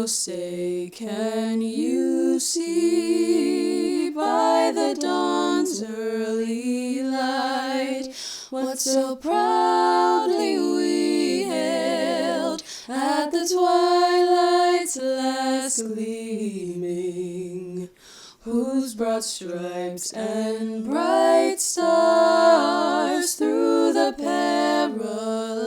So say, can you see by the dawn's early light what so proudly we hailed at the twilight's last gleaming, whose broad stripes and bright stars through the perilous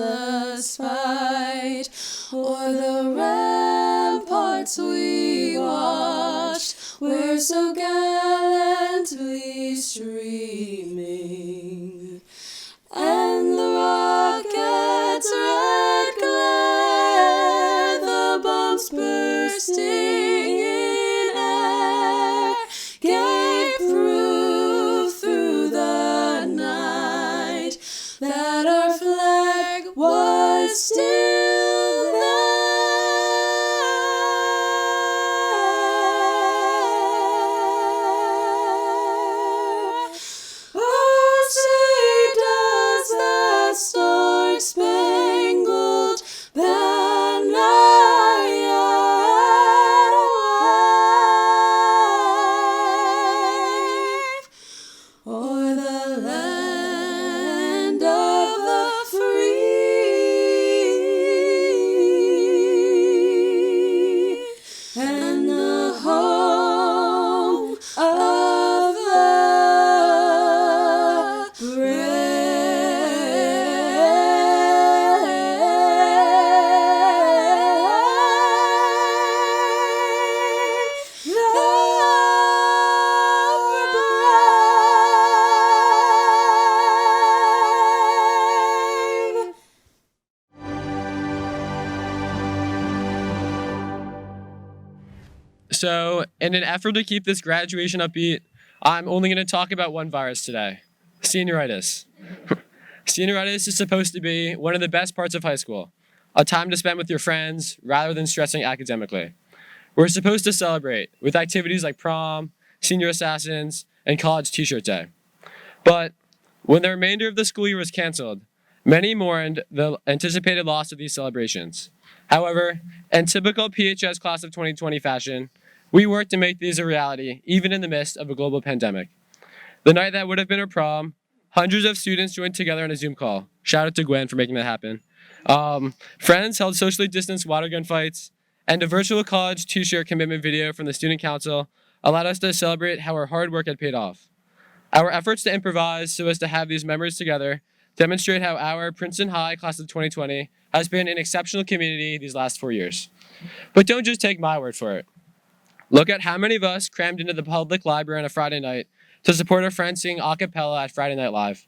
fight o'er the ramparts we watched were so gallantly streaming, and the rocket's red glare, the bombs bursting in air, gave proof through the night that our flag was still there. Oh, say does that star-spangled banner yet wave o'er the land of the free and the home of the So, in an effort to keep this graduation upbeat, I'm only going to talk about one virus today: senioritis. Senioritis is supposed to be one of the best parts of high school, a time to spend with your friends rather than stressing academically. We're supposed to celebrate with activities like prom, senior assassins, and college t-shirt day. But when the remainder of the school year was canceled, many mourned the anticipated loss of these celebrations. However, in typical PHS class of 2020 fashion, we worked to make these a reality, even in the midst of a global pandemic. The night that would have been our prom, hundreds of students joined together on a Zoom call. Shout out to Gwen for making that happen. Friends held socially distanced water gun fights, and a virtual college t-shirt commitment video from the student council allowed us to celebrate how our hard work had paid off. Our efforts to improvise so as to have these memories together demonstrate how our Princeton High class of 2020 has been an exceptional community these last 4 years. But don't just take my word for it. Look at how many of us crammed into the public library on a Friday night to support our friends singing a cappella at Friday Night Live.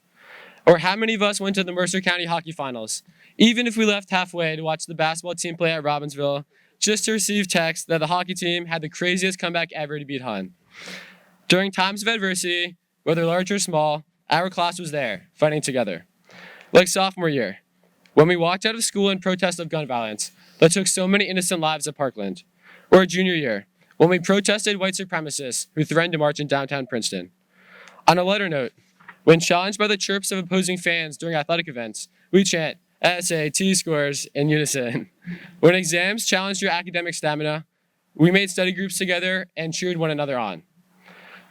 Or how many of us went to the Mercer County Hockey Finals, even if we left halfway to watch the basketball team play at Robbinsville, just to receive text that the hockey team had the craziest comeback ever to beat Hun. During times of adversity, whether large or small, our class was there, fighting together. Like sophomore year, when we walked out of school in protest of gun violence that took so many innocent lives at Parkland. Or junior year, when we protested white supremacists who threatened to march in downtown Princeton. On a lighter note, when challenged by the chirps of opposing fans during athletic events, we chant SAT scores in unison. When exams challenged your academic stamina, we made study groups together and cheered one another on.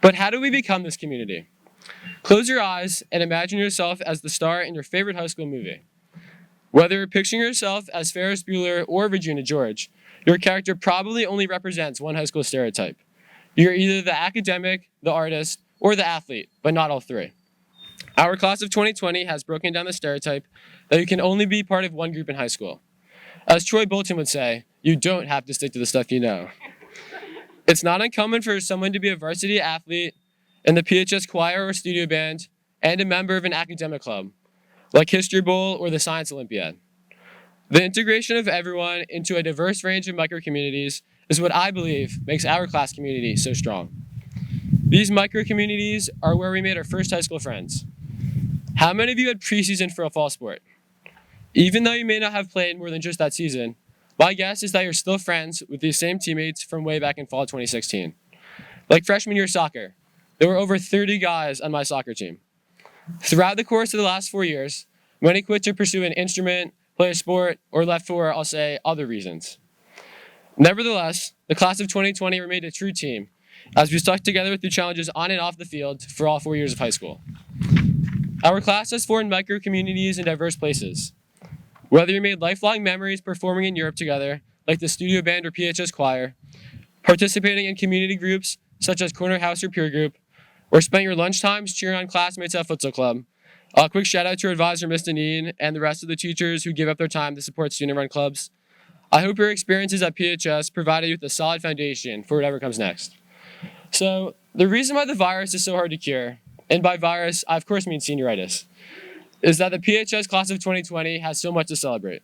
But how do we become this community? Close your eyes and imagine yourself as the star in your favorite high school movie. Whether you're picturing yourself as Ferris Bueller or Regina George, your character probably only represents one high school stereotype. You're either the academic, the artist, or the athlete, but not all three. Our class of 2020 has broken down the stereotype that you can only be part of one group in high school. As Troy Bolton would say, you don't have to stick to the stuff you know. It's not uncommon for someone to be a varsity athlete in the PHS choir or studio band and a member of an academic club, like History Bowl or the Science Olympiad. The integration of everyone into a diverse range of micro-communities is what I believe makes our class community so strong. These micro-communities are where we made our first high school friends. How many of you had preseason for a fall sport? Even though you may not have played more than just that season, my guess is that you're still friends with these same teammates from way back in fall 2016. Like freshman year soccer, there were over 30 guys on my soccer team. Throughout the course of the last 4 years, many quit to pursue an instrument, play a sport, or left for, I'll say, other reasons. Nevertheless, the class of 2020 remained a true team, as we stuck together through challenges on and off the field for all 4 years of high school. Our class has formed micro communities in diverse places. Whether you made lifelong memories performing in Europe together, like the studio band or PHS choir, participating in community groups such as Corner House or Peer Group, or spent your lunchtimes cheering on classmates at Futsal Club. A quick shout out to our advisor, Ms. Deneen, and the rest of the teachers who give up their time to support student-run clubs. I hope your experiences at PHS provided you with a solid foundation for whatever comes next. So, the reason why the virus is so hard to cure, and by virus, I of course mean senioritis, is that the PHS class of 2020 has so much to celebrate.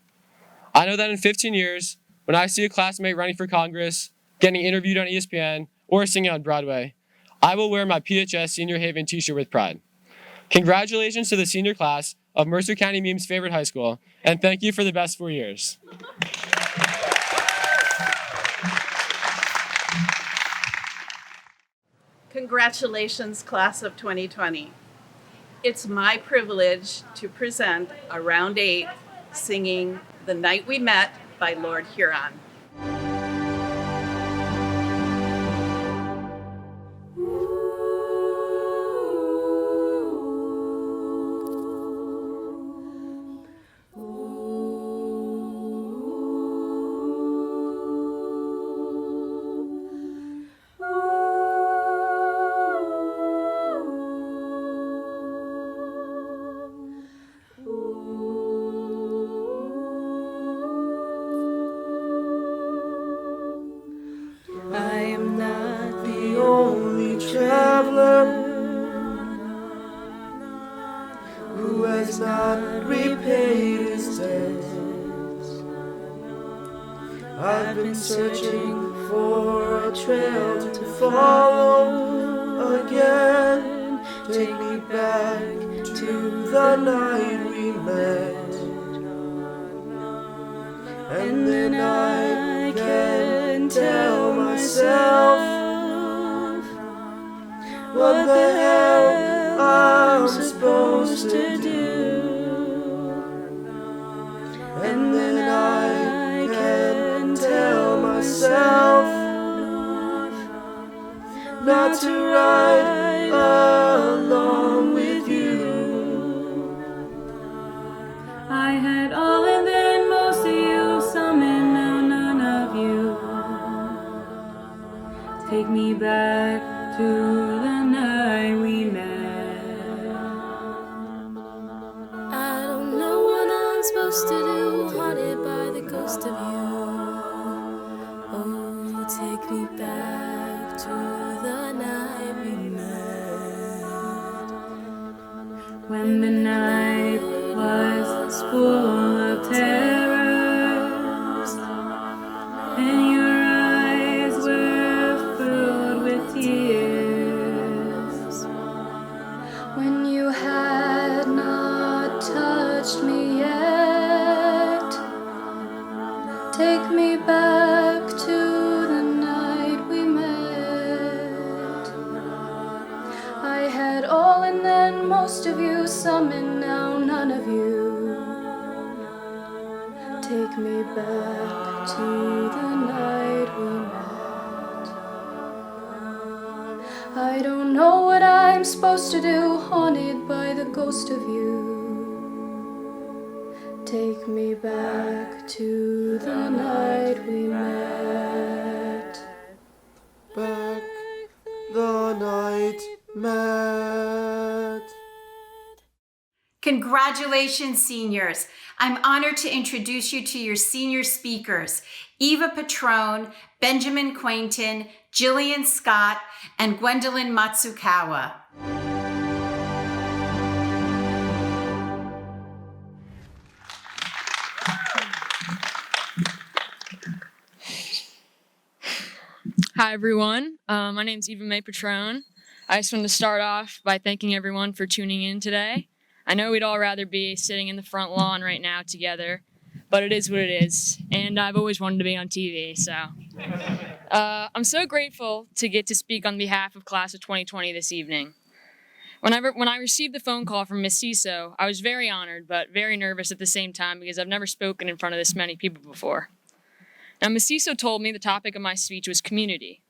I know that in 15 years, when I see a classmate running for Congress, getting interviewed on ESPN, or singing on Broadway, I will wear my PHS Senior Haven t-shirt with pride. Congratulations to the senior class of Mercer County Meme's favorite high school, and thank you for the best 4 years. Congratulations, class of 2020. It's my privilege to present a round 8 singing The Night We Met by Lord Huron. I am not the only traveler who has not repaid his debts. I've been searching for a trail to follow again. Take me back to the night we met, and then I can tell myself what the hell I'm supposed to do, and then I can tell myself not to ride along with you. I had all and then most of you, some and now none of you. Take me back to the night we met. I don't know what I'm supposed to do, haunted by the ghost of you. Oh, take me back to the night we met. When the night was full of terrors, and your eyes were filled with tears. When you had not touched me yet, take me back to the night we met. I had all and then most of you, some and now none of you. Take me back to the night we met. I don't know what I'm supposed to do, haunted by the ghost of you. Take me back to the night we met. Back the night met. Congratulations, seniors. I'm honored to introduce you to your senior speakers, Eva Patrone, Benjamin Quainton, Jillian Scott, and Gwendolyn Matsukawa. Hi, everyone. My name's Eva May Patrone. I just want to start off by thanking everyone for tuning in today. I know we'd all rather be sitting in the front lawn right now together, but it is what it is, and I've always wanted to be on TV, so. I'm so grateful to get to speak on behalf of Class of 2020 this evening. When I received the phone call from Miss Ciso, I was very honored, but very nervous at the same time because I've never spoken in front of this many people before. Now, Ms. Ciso told me the topic of my speech was community.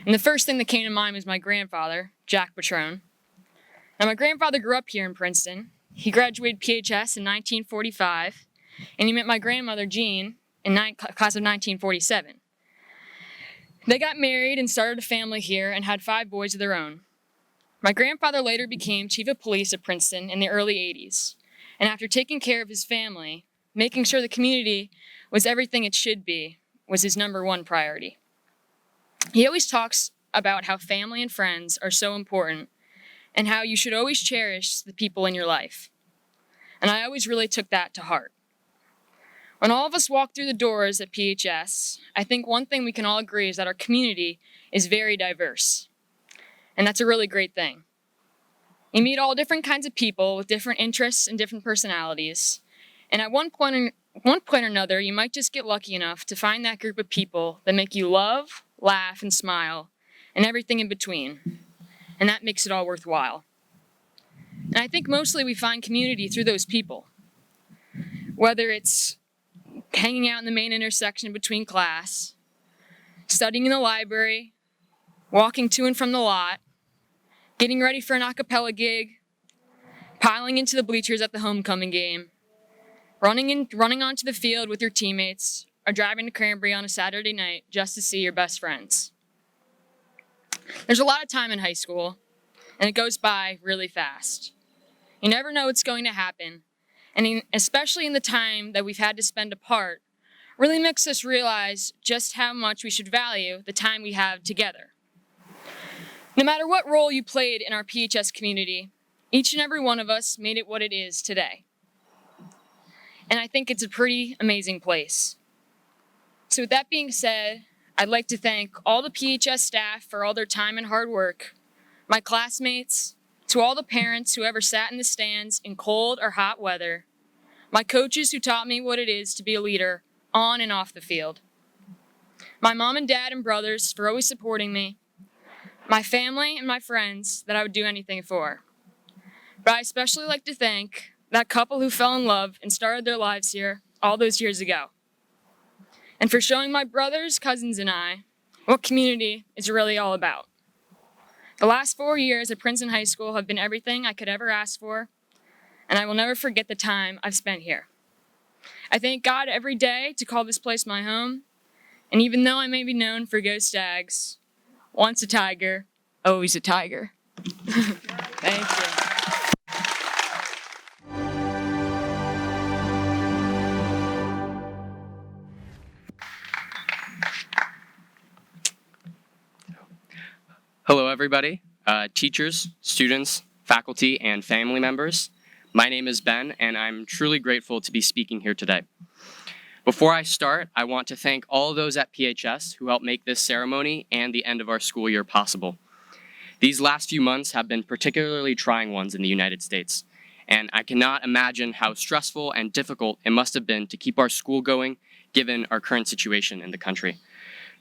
And the first thing that came to mind was my grandfather, Jack Patrone. Now, my grandfather grew up here in Princeton. He graduated PHS in 1945, and he met my grandmother, Jean, in class of 1947. They got married and started a family here and had 5 boys of their own. My grandfather later became chief of police at Princeton in the early 80s. And after taking care of his family, making sure the community was everything it should be was his #1 priority. He always talks about how family and friends are so important and how you should always cherish the people in your life. And I always really took that to heart. When all of us walk through the doors at PHS, I think one thing we can all agree is that our community is very diverse. And that's a really great thing. You meet all different kinds of people with different interests and different personalities. And at one point or another, you might just get lucky enough to find that group of people that make you love, laugh, and smile, and everything in between. And that makes it all worthwhile. And I think mostly we find community through those people. Whether it's hanging out in the main intersection between class, studying in the library, walking to and from the lot, getting ready for an a cappella gig, piling into the bleachers at the homecoming game, running onto the field with your teammates, or driving to Cranberry on a Saturday night just to see your best friends. There's a lot of time in high school, and it goes by really fast. You never know what's going to happen, and especially in the time that we've had to spend apart, really makes us realize just how much we should value the time we have together. No matter what role you played in our PHS community, each and every one of us made it what it is today. And I think it's a pretty amazing place. So with that being said, I'd like to thank all the PHS staff for all their time and hard work, my classmates, to all the parents who ever sat in the stands in cold or hot weather, my coaches who taught me what it is to be a leader on and off the field, my mom and dad and brothers for always supporting me, my family and my friends that I would do anything for. But I especially like to thank that couple who fell in love and started their lives here all those years ago, and for showing my brothers, cousins, and I what community is really all about. The last 4 years at Princeton High School have been everything I could ever ask for, and I will never forget the time I've spent here. I thank God every day to call this place my home, and even though I may be known for Go Stags, once a Tiger, always a Tiger. Thank you. Hello, everybody, teachers, students, faculty, and family members. My name is Ben, and I'm truly grateful to be speaking here today. Before I start, I want to thank all those at PHS who helped make this ceremony and the end of our school year possible. These last few months have been particularly trying ones in the United States, and I cannot imagine how stressful and difficult it must have been to keep our school going given our current situation in the country.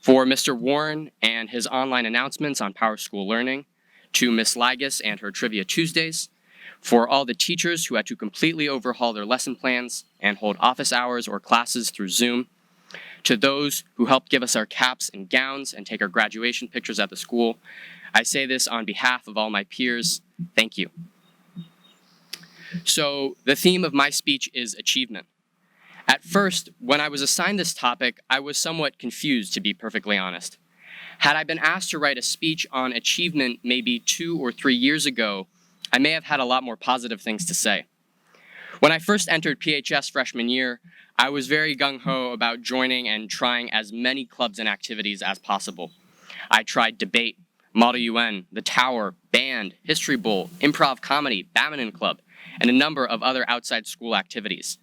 For Mr. Warren and his online announcements on Power School Learning, to Ms. Ligas and her Trivia Tuesdays, for all the teachers who had to completely overhaul their lesson plans and hold office hours or classes through Zoom, to those who helped give us our caps and gowns and take our graduation pictures at the school, I say this on behalf of all my peers, thank you. So the theme of my speech is achievement. At first, when I was assigned this topic, I was somewhat confused, to be perfectly honest. Had I been asked to write a speech on achievement maybe 2 or 3 years ago, I may have had a lot more positive things to say. When I first entered PHS freshman year, I was very gung-ho about joining and trying as many clubs and activities as possible. I tried debate, Model UN, the Tower, band, History Bowl, improv comedy, badminton club, and a number of other outside school activities.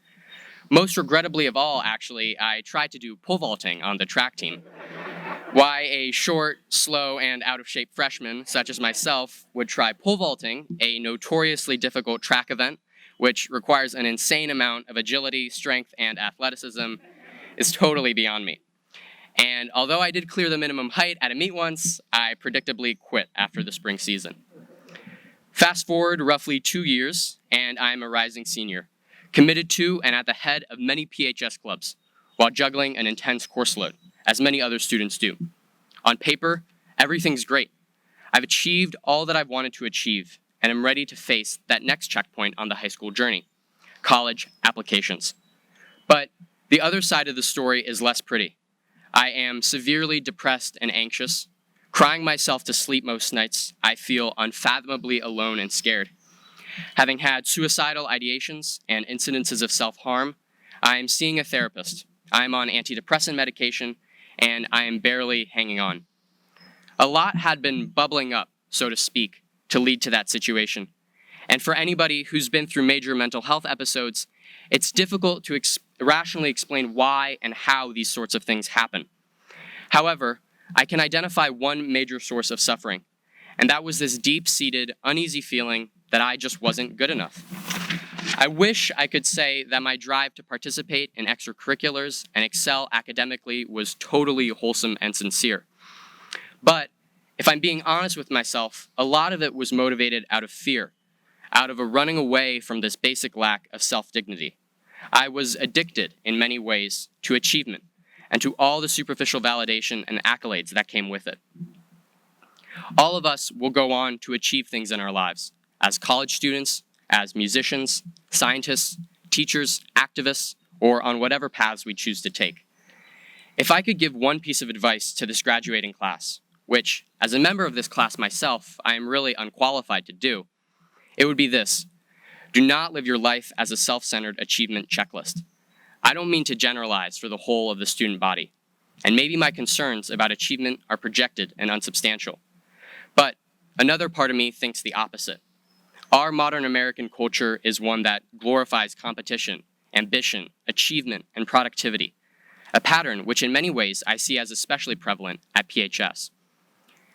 Most regrettably of all, actually, I tried to do pole vaulting on the track team. Why a short, slow, and out-of-shape freshman, such as myself, would try pole vaulting, a notoriously difficult track event, which requires an insane amount of agility, strength, and athleticism, is totally beyond me. And although I did clear the minimum height at a meet once, I predictably quit after the spring season. Fast forward roughly 2 years, and I'm a rising senior, committed to and at the head of many PHS clubs, while juggling an intense course load, as many other students do. On paper, everything's great. I've achieved all that I've wanted to achieve, and I'm ready to face that next checkpoint on the high school journey, college applications. But the other side of the story is less pretty. I am severely depressed and anxious. Crying myself to sleep most nights, I feel unfathomably alone and scared. Having had suicidal ideations and incidences of self-harm, I am seeing a therapist. I am on antidepressant medication, and I am barely hanging on. A lot had been bubbling up, so to speak, to lead to that situation. And for anybody who's been through major mental health episodes, it's difficult to rationally explain why and how these sorts of things happen. However, I can identify one major source of suffering, and that was this deep-seated, uneasy feeling that I just wasn't good enough. I wish I could say that my drive to participate in extracurriculars and excel academically was totally wholesome and sincere. But if I'm being honest with myself, a lot of it was motivated out of fear, out of a running away from this basic lack of self-dignity. I was addicted in many ways to achievement and to all the superficial validation and accolades that came with it. All of us will go on to achieve things in our lives, as college students, as musicians, scientists, teachers, activists, or on whatever paths we choose to take. If I could give one piece of advice to this graduating class, which, as a member of this class myself, I am really unqualified to do, it would be this: do not live your life as a self-centered achievement checklist. I don't mean to generalize for the whole of the student body, and maybe my concerns about achievement are projected and unsubstantial. But another part of me thinks the opposite. Our modern American culture is one that glorifies competition, ambition, achievement, and productivity, a pattern which in many ways I see as especially prevalent at PHS.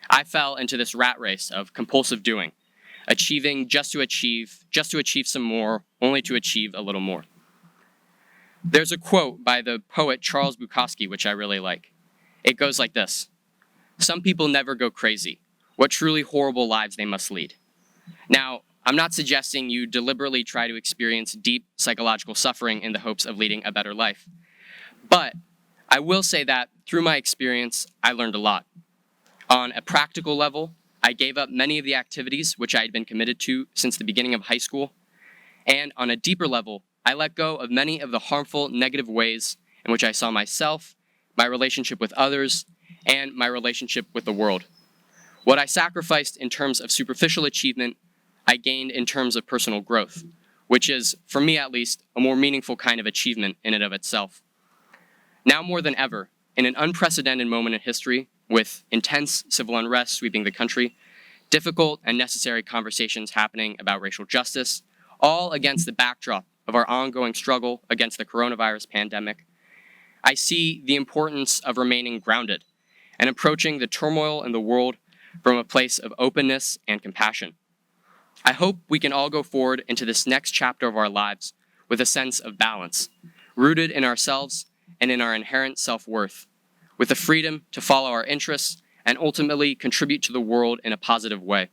I fell into this rat race of compulsive doing, achieving just to achieve some more, only to achieve a little more. There's a quote by the poet Charles Bukowski which I really like. It goes like this: "Some people never go crazy. What truly horrible lives they must lead." Now, I'm not suggesting you deliberately try to experience deep psychological suffering in the hopes of leading a better life. But I will say that through my experience, I learned a lot. On a practical level, I gave up many of the activities which I had been committed to since the beginning of high school. And on a deeper level, I let go of many of the harmful, negative ways in which I saw myself, my relationship with others, and my relationship with the world. What I sacrificed in terms of superficial achievement, I gained in terms of personal growth, which is, for me at least, a more meaningful kind of achievement in and of itself. Now more than ever, in an unprecedented moment in history, with intense civil unrest sweeping the country, difficult and necessary conversations happening about racial justice, all against the backdrop of our ongoing struggle against the coronavirus pandemic, I see the importance of remaining grounded and approaching the turmoil in the world from a place of openness and compassion. I hope we can all go forward into this next chapter of our lives with a sense of balance, rooted in ourselves and in our inherent self-worth, with the freedom to follow our interests and ultimately contribute to the world in a positive way.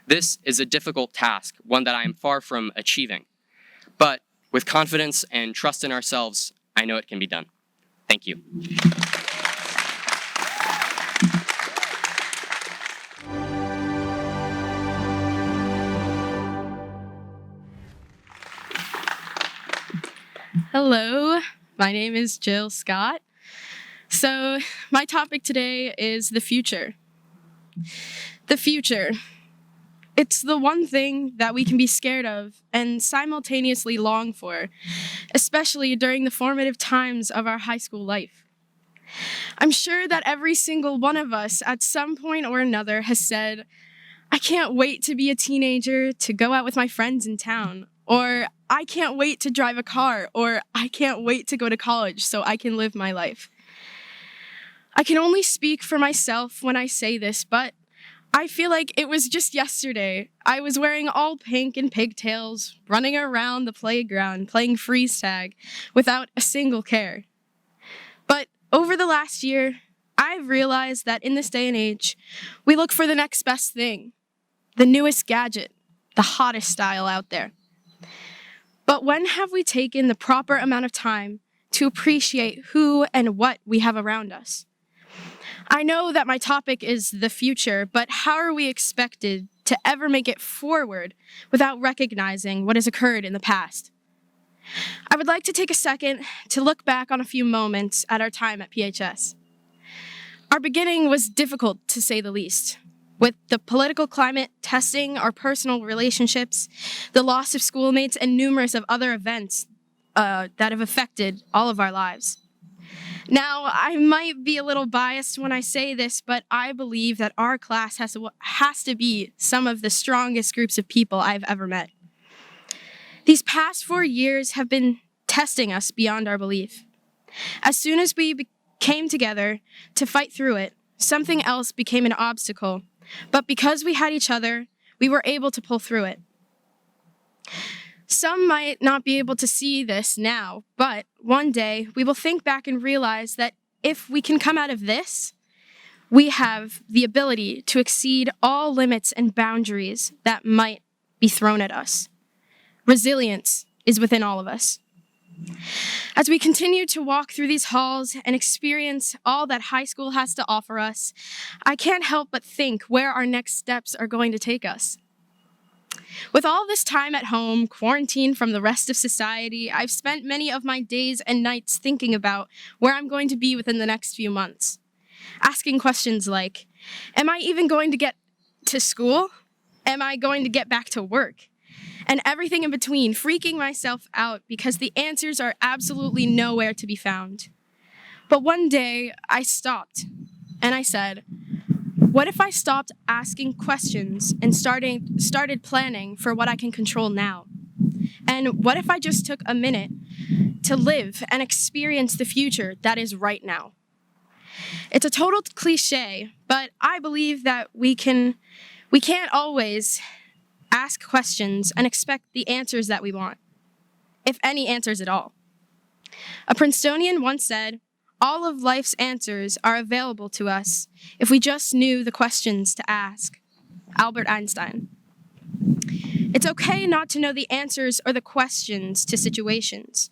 This is a difficult task, one that I am far from achieving, but with confidence and trust in ourselves, I know it can be done. Thank you. Hello, my name is Jill Scott. So my topic today is the future. The future. It's the one thing that we can be scared of and simultaneously long for, especially during the formative times of our high school life. I'm sure that every single one of us at some point or another has said, "I can't wait to be a teenager, to go out with my friends in town," or "I can't wait to drive a car," or "I can't wait to go to college so I can live my life." I can only speak for myself when I say this, but I feel like it was just yesterday. I was wearing all pink and pigtails, running around the playground, playing freeze tag without a single care. But over the last year, I've realized that in this day and age, we look for the next best thing, the newest gadget, the hottest style out there. But when have we taken the proper amount of time to appreciate who and what we have around us. I know that my topic is the future, but how are we expected to ever make it forward without recognizing what has occurred in the past? I would like to take a second to look back on a few moments at our time at PHS. Our beginning was difficult, to say the least. With the political climate testing our personal relationships, the loss of schoolmates, and numerous of other events that have affected all of our lives. Now, I might be a little biased when I say this, but I believe that our class has to be some of the strongest groups of people I've ever met. These past 4 years have been testing us beyond our belief. As soon as we came together to fight through it, something else became an obstacle. But because we had each other, we were able to pull through it. Some might not be able to see this now, but one day we will think back and realize that if we can come out of this, we have the ability to exceed all limits and boundaries that might be thrown at us. Resilience is within all of us. As we continue to walk through these halls and experience all that high school has to offer us, I can't help but think where our next steps are going to take us. With all this time at home, quarantined from the rest of society, I've spent many of my days and nights thinking about where I'm going to be within the next few months. Asking questions like, am I even going to get to school? Am I going to get back to work? And everything in between, freaking myself out because the answers are absolutely nowhere to be found. But one day, I stopped, and I said, what if I stopped asking questions and started planning for what I can control now? And what if I just took a minute to live and experience the future that is right now? It's a total cliche, but I believe that we can't always ask questions and expect the answers that we want, if any answers at all. A Princetonian once said, all of life's answers are available to us if we just knew the questions to ask. Albert Einstein. It's okay not to know the answers or the questions to situations.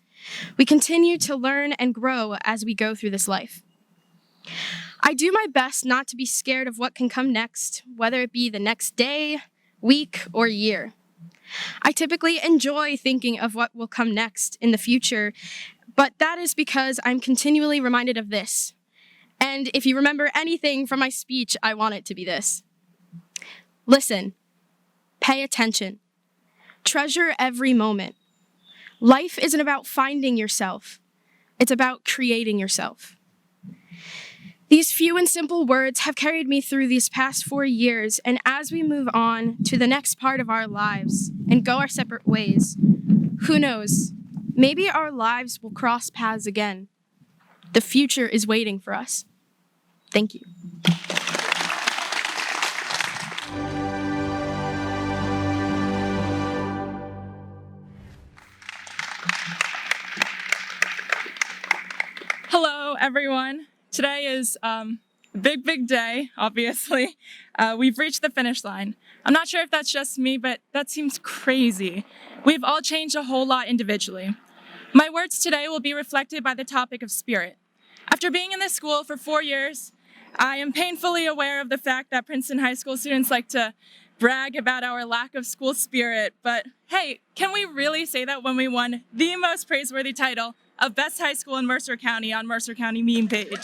We continue to learn and grow as we go through this life. I do my best not to be scared of what can come next, whether it be the next day, week, or year. I typically enjoy thinking of what will come next in the future, but that is because I'm continually reminded of this. And if you remember anything from my speech, I want it to be this. Listen, pay attention, treasure every moment. Life isn't about finding yourself, it's about creating yourself. These few and simple words have carried me through these past 4 years, and as we move on to the next part of our lives and go our separate ways, who knows, maybe our lives will cross paths again. The future is waiting for us. Thank you. Hello, everyone. Today is a big day, obviously. We've reached the finish line. I'm not sure if that's just me, but that seems crazy. We've all changed a whole lot individually. My words today will be reflected by the topic of spirit. After being in this school for 4 years, I am painfully aware of the fact that Princeton High School students like to brag about our lack of school spirit, but hey, can we really say that when we won the most praiseworthy title of Best High School in Mercer County on Mercer County meme page?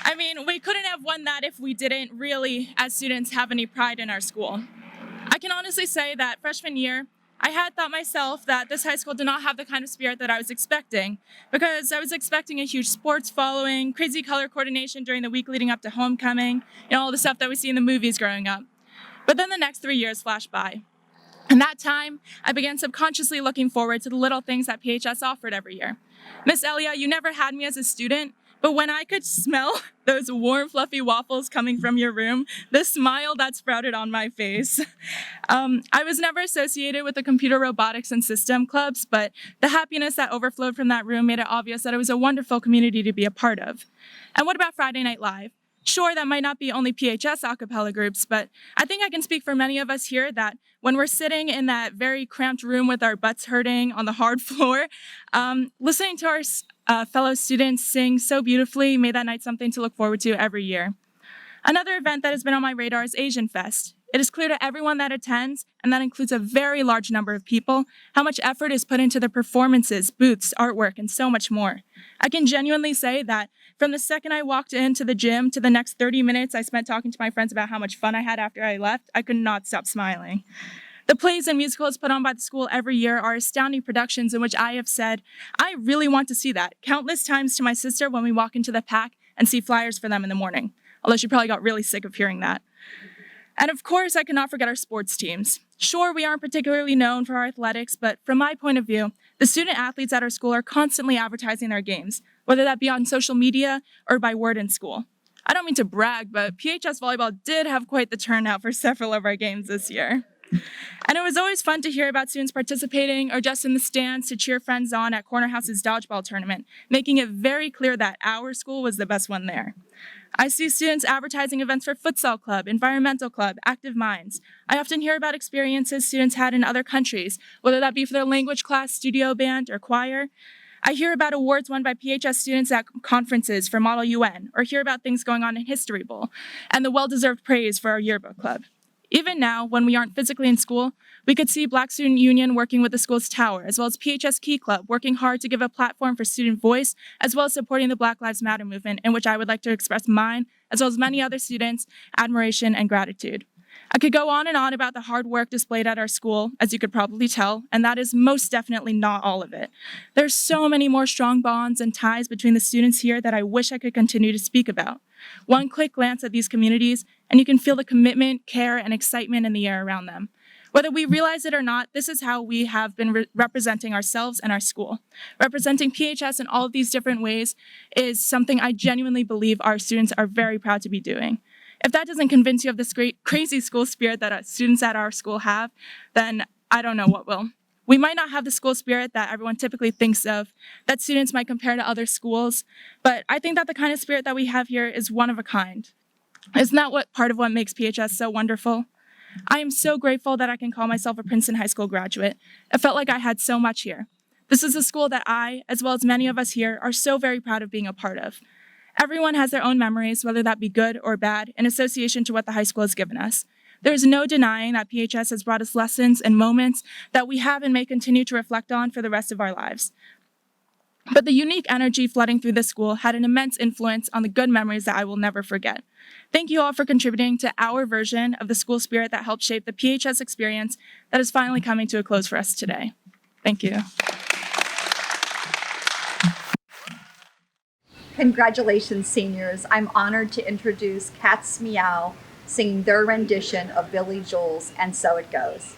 I mean, we couldn't have won that if we didn't really, as students, have any pride in our school. I can honestly say that freshman year, I had thought myself that this high school did not have the kind of spirit that I was expecting, because I was expecting a huge sports following, crazy color coordination during the week leading up to homecoming, and all the stuff that we see in the movies growing up. But then the next 3 years flashed by. In that time, I began subconsciously looking forward to the little things that PHS offered every year. Miss Elia, you never had me as a student, but when I could smell those warm, fluffy waffles coming from your room, the smile that sprouted on my face. I was never associated with the computer robotics and system clubs, but the happiness that overflowed from that room made it obvious that it was a wonderful community to be a part of. And what about Friday Night Live? Sure, that might not be only PHS a cappella groups, but I think I can speak for many of us here that when we're sitting in that very cramped room with our butts hurting on the hard floor, listening to our fellow students sing so beautifully made that night something to look forward to every year. Another event that has been on my radar is Asian Fest. It is clear to everyone that attends, and that includes a very large number of people, how much effort is put into the performances, booths, artwork, and so much more. I can genuinely say that from the second I walked into the gym to the next 30 minutes I spent talking to my friends about how much fun I had after I left, I could not stop smiling. The plays and musicals put on by the school every year are astounding productions in which I have said, I really want to see that, countless times to my sister when we walk into the PAC and see flyers for them in the morning, although she probably got really sick of hearing that. And of course, I cannot forget our sports teams. Sure, we aren't particularly known for our athletics, but from my point of view, the student athletes at our school are constantly advertising their games, whether that be on social media or by word in school. I don't mean to brag, but PHS volleyball did have quite the turnout for several of our games this year. And it was always fun to hear about students participating or just in the stands to cheer friends on at Corner House's dodgeball tournament, making it very clear that our school was the best one there. I see students advertising events for futsal club, environmental club, active minds. I often hear about experiences students had in other countries, whether that be for their language class, studio band, or choir. I hear about awards won by PHS students at conferences for Model UN, or hear about things going on in History Bowl, and the well-deserved praise for our yearbook club. Even now, when we aren't physically in school, we could see Black Student Union working with the school's tower, as well as PHS Key Club working hard to give a platform for student voice, as well as supporting the Black Lives Matter movement, in which I would like to express mine, as well as many other students, admiration and gratitude. I could go on and on about the hard work displayed at our school, as you could probably tell, and that is most definitely not all of it. There's so many more strong bonds and ties between the students here that I wish I could continue to speak about. One quick glance at these communities, and you can feel the commitment, care, and excitement in the air around them. Whether we realize it or not, this is how we have been representing ourselves and our school. Representing PHS in all of these different ways is something I genuinely believe our students are very proud to be doing. If that doesn't convince you of this great, crazy school spirit that students at our school have, then I don't know what will. We might not have the school spirit that everyone typically thinks of, that students might compare to other schools, but I think that the kind of spirit that we have here is one of a kind. Isn't that part of what makes PHS so wonderful? I am so grateful that I can call myself a Princeton High School graduate. It felt like I had so much here. This is a school that I, as well as many of us here, are so very proud of being a part of. Everyone has their own memories, whether that be good or bad, in association to what the high school has given us. There is no denying that PHS has brought us lessons and moments that we have and may continue to reflect on for the rest of our lives. But the unique energy flooding through this school had an immense influence on the good memories that I will never forget. Thank you all for contributing to our version of the school spirit that helped shape the PHS experience that is finally coming to a close for us today. Thank you. Congratulations, seniors. I'm honored to introduce Cats Meow singing their rendition of Billy Joel's And So It Goes.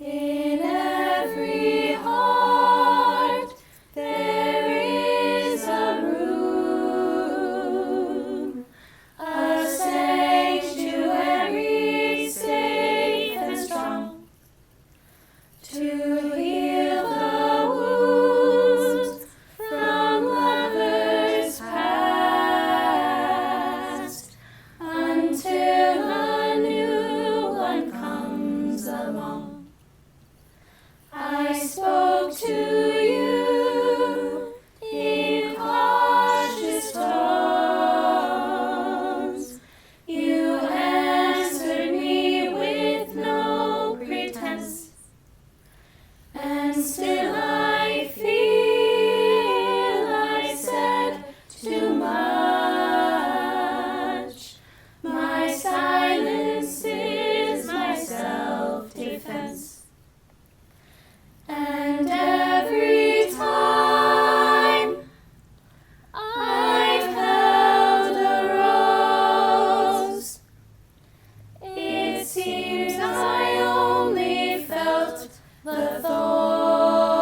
In every heart there is a room, a sanctuary safe and strong, to heal the wounds from lovers past, until a new one comes along. I spoke to you in cautious tones. You answered me with no pretense, and still I feel I said too much. My silence is my self-defense. And every time I've held a rose, it seems I only felt the thorn.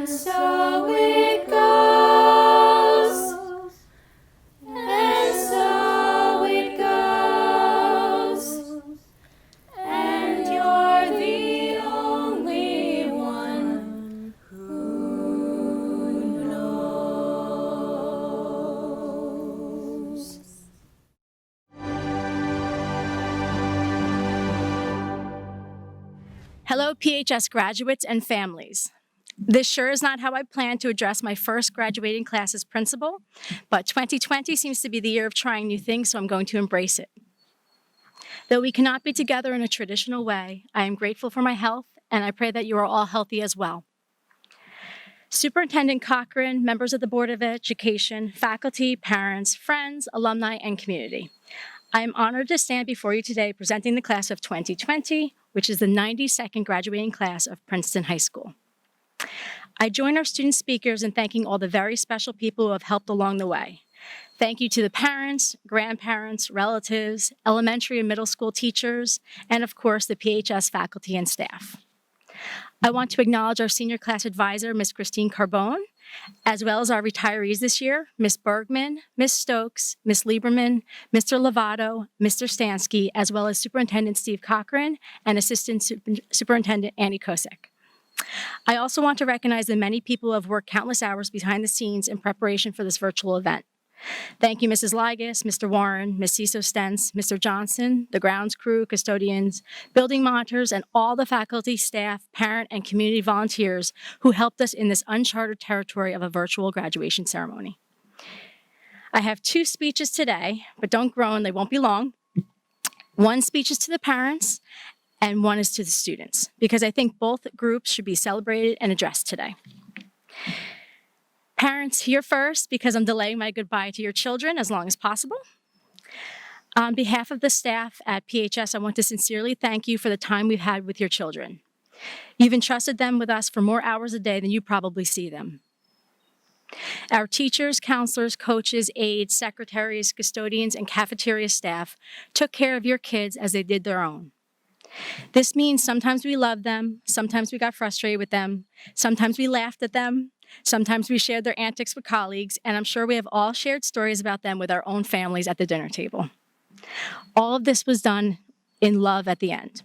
And so it goes. And so it goes. And you're the only one who knows. Hello, PHS graduates and families. This sure is not how I plan to address my first graduating class as principal, but 2020 seems to be the year of trying new things, so I'm going to embrace it. Though we cannot be together in a traditional way, I am grateful for my health, and I pray that you are all healthy as well. Superintendent Cochran, members of the Board of Education, faculty, parents, friends, alumni, and community. I am honored to stand before you today presenting the class of 2020, which is the 92nd graduating class of Princeton High School. I join our student speakers in thanking all the very special people who have helped along the way. Thank you to the parents, grandparents, relatives, elementary and middle school teachers, and of course, the PHS faculty and staff. I want to acknowledge our senior class advisor, Ms. Christine Carbone, as well as our retirees this year, Ms. Bergman, Ms. Stokes, Ms. Lieberman, Mr. Lovato, Mr. Stansky, as well as Superintendent Steve Cochran and Assistant Superintendent Annie Kosick. I also want to recognize the many people who have worked countless hours behind the scenes in preparation for this virtual event. Thank you, Mrs. Ligas, Mr. Warren, Ms. Ciso Stentz, Mr. Johnson, the grounds crew, custodians, building monitors, and all the faculty, staff, parent, and community volunteers who helped us in this uncharted territory of a virtual graduation ceremony. I have 2 speeches today, but don't groan, they won't be long. One speech is to the parents, and one is to the students, because I think both groups should be celebrated and addressed today. Parents, here first, because I'm delaying my goodbye to your children as long as possible. On behalf of the staff at PHS, I want to sincerely thank you for the time we've had with your children. You've entrusted them with us for more hours a day than you probably see them. Our teachers, counselors, coaches, aides, secretaries, custodians, and cafeteria staff took care of your kids as they did their own. This means sometimes we loved them, sometimes we got frustrated with them, sometimes we laughed at them, sometimes we shared their antics with colleagues, and I'm sure we have all shared stories about them with our own families at the dinner table. All of this was done in love at the end.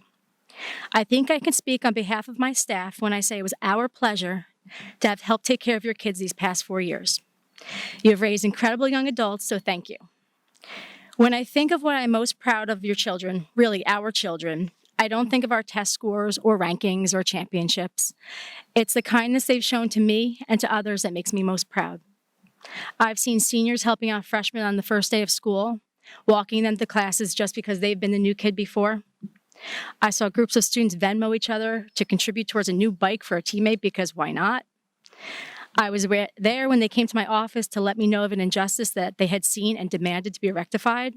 I think I can speak on behalf of my staff when I say it was our pleasure to have helped take care of your kids these past 4 years. You have raised incredible young adults, so thank you. When I think of what I'm most proud of your children, really our children, I don't think of our test scores or rankings or championships. It's the kindness they've shown to me and to others that makes me most proud. I've seen seniors helping out freshmen on the first day of school, walking them to classes just because they've been the new kid before. I saw groups of students Venmo each other to contribute towards a new bike for a teammate because why not? I was there when they came to my office to let me know of an injustice that they had seen and demanded to be rectified.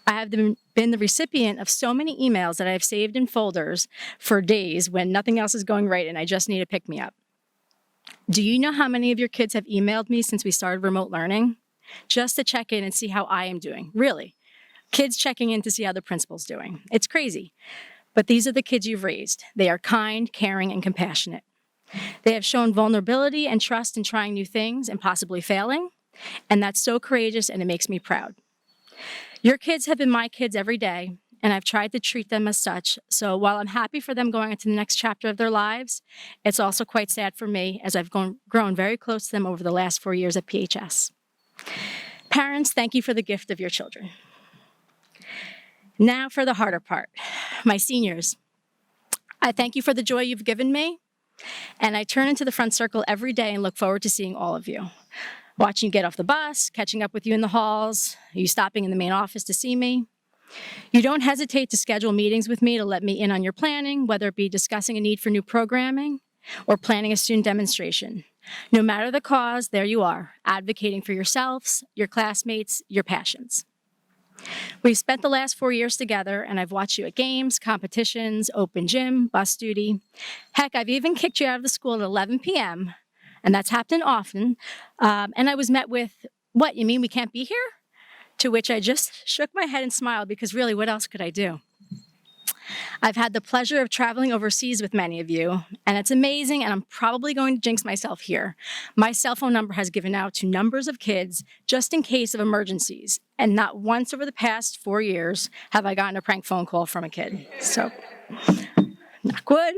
I have been the recipient of so many emails that I have saved in folders for days when nothing else is going right and I just need a pick-me-up. Do you know how many of your kids have emailed me since we started remote learning? Just to check in and see how I am doing, really. Kids checking in to see how the principal's doing. It's crazy, but these are the kids you've raised. They are kind, caring, and compassionate. They have shown vulnerability and trust in trying new things and possibly failing, and that's so courageous and it makes me proud. Your kids have been my kids every day, and I've tried to treat them as such. So while I'm happy for them going into the next chapter of their lives, it's also quite sad for me as I've grown very close to them over the last 4 years at PHS. Parents, thank you for the gift of your children. Now for the harder part, my seniors. I thank you for the joy you've given me, and I turn into the front circle every day and look forward to seeing all of you. Watching you get off the bus, catching up with you in the halls, you stopping in the main office to see me. You don't hesitate to schedule meetings with me to let me in on your planning, whether it be discussing a need for new programming or planning a student demonstration. No matter the cause, there you are, advocating for yourselves, your classmates, your passions. We've spent the last 4 years together, and I've watched you at games, competitions, open gym, bus duty. Heck, I've even kicked you out of the school at 11 p.m., and that's happened often. And I was met with, "What, you mean we can't be here?" To which I just shook my head and smiled because really, what else could I do? I've had the pleasure of traveling overseas with many of you, and it's amazing, and I'm probably going to jinx myself here. My cell phone number has given out to numbers of kids just in case of emergencies, and not once over the past 4 years have I gotten a prank phone call from a kid. So, not good.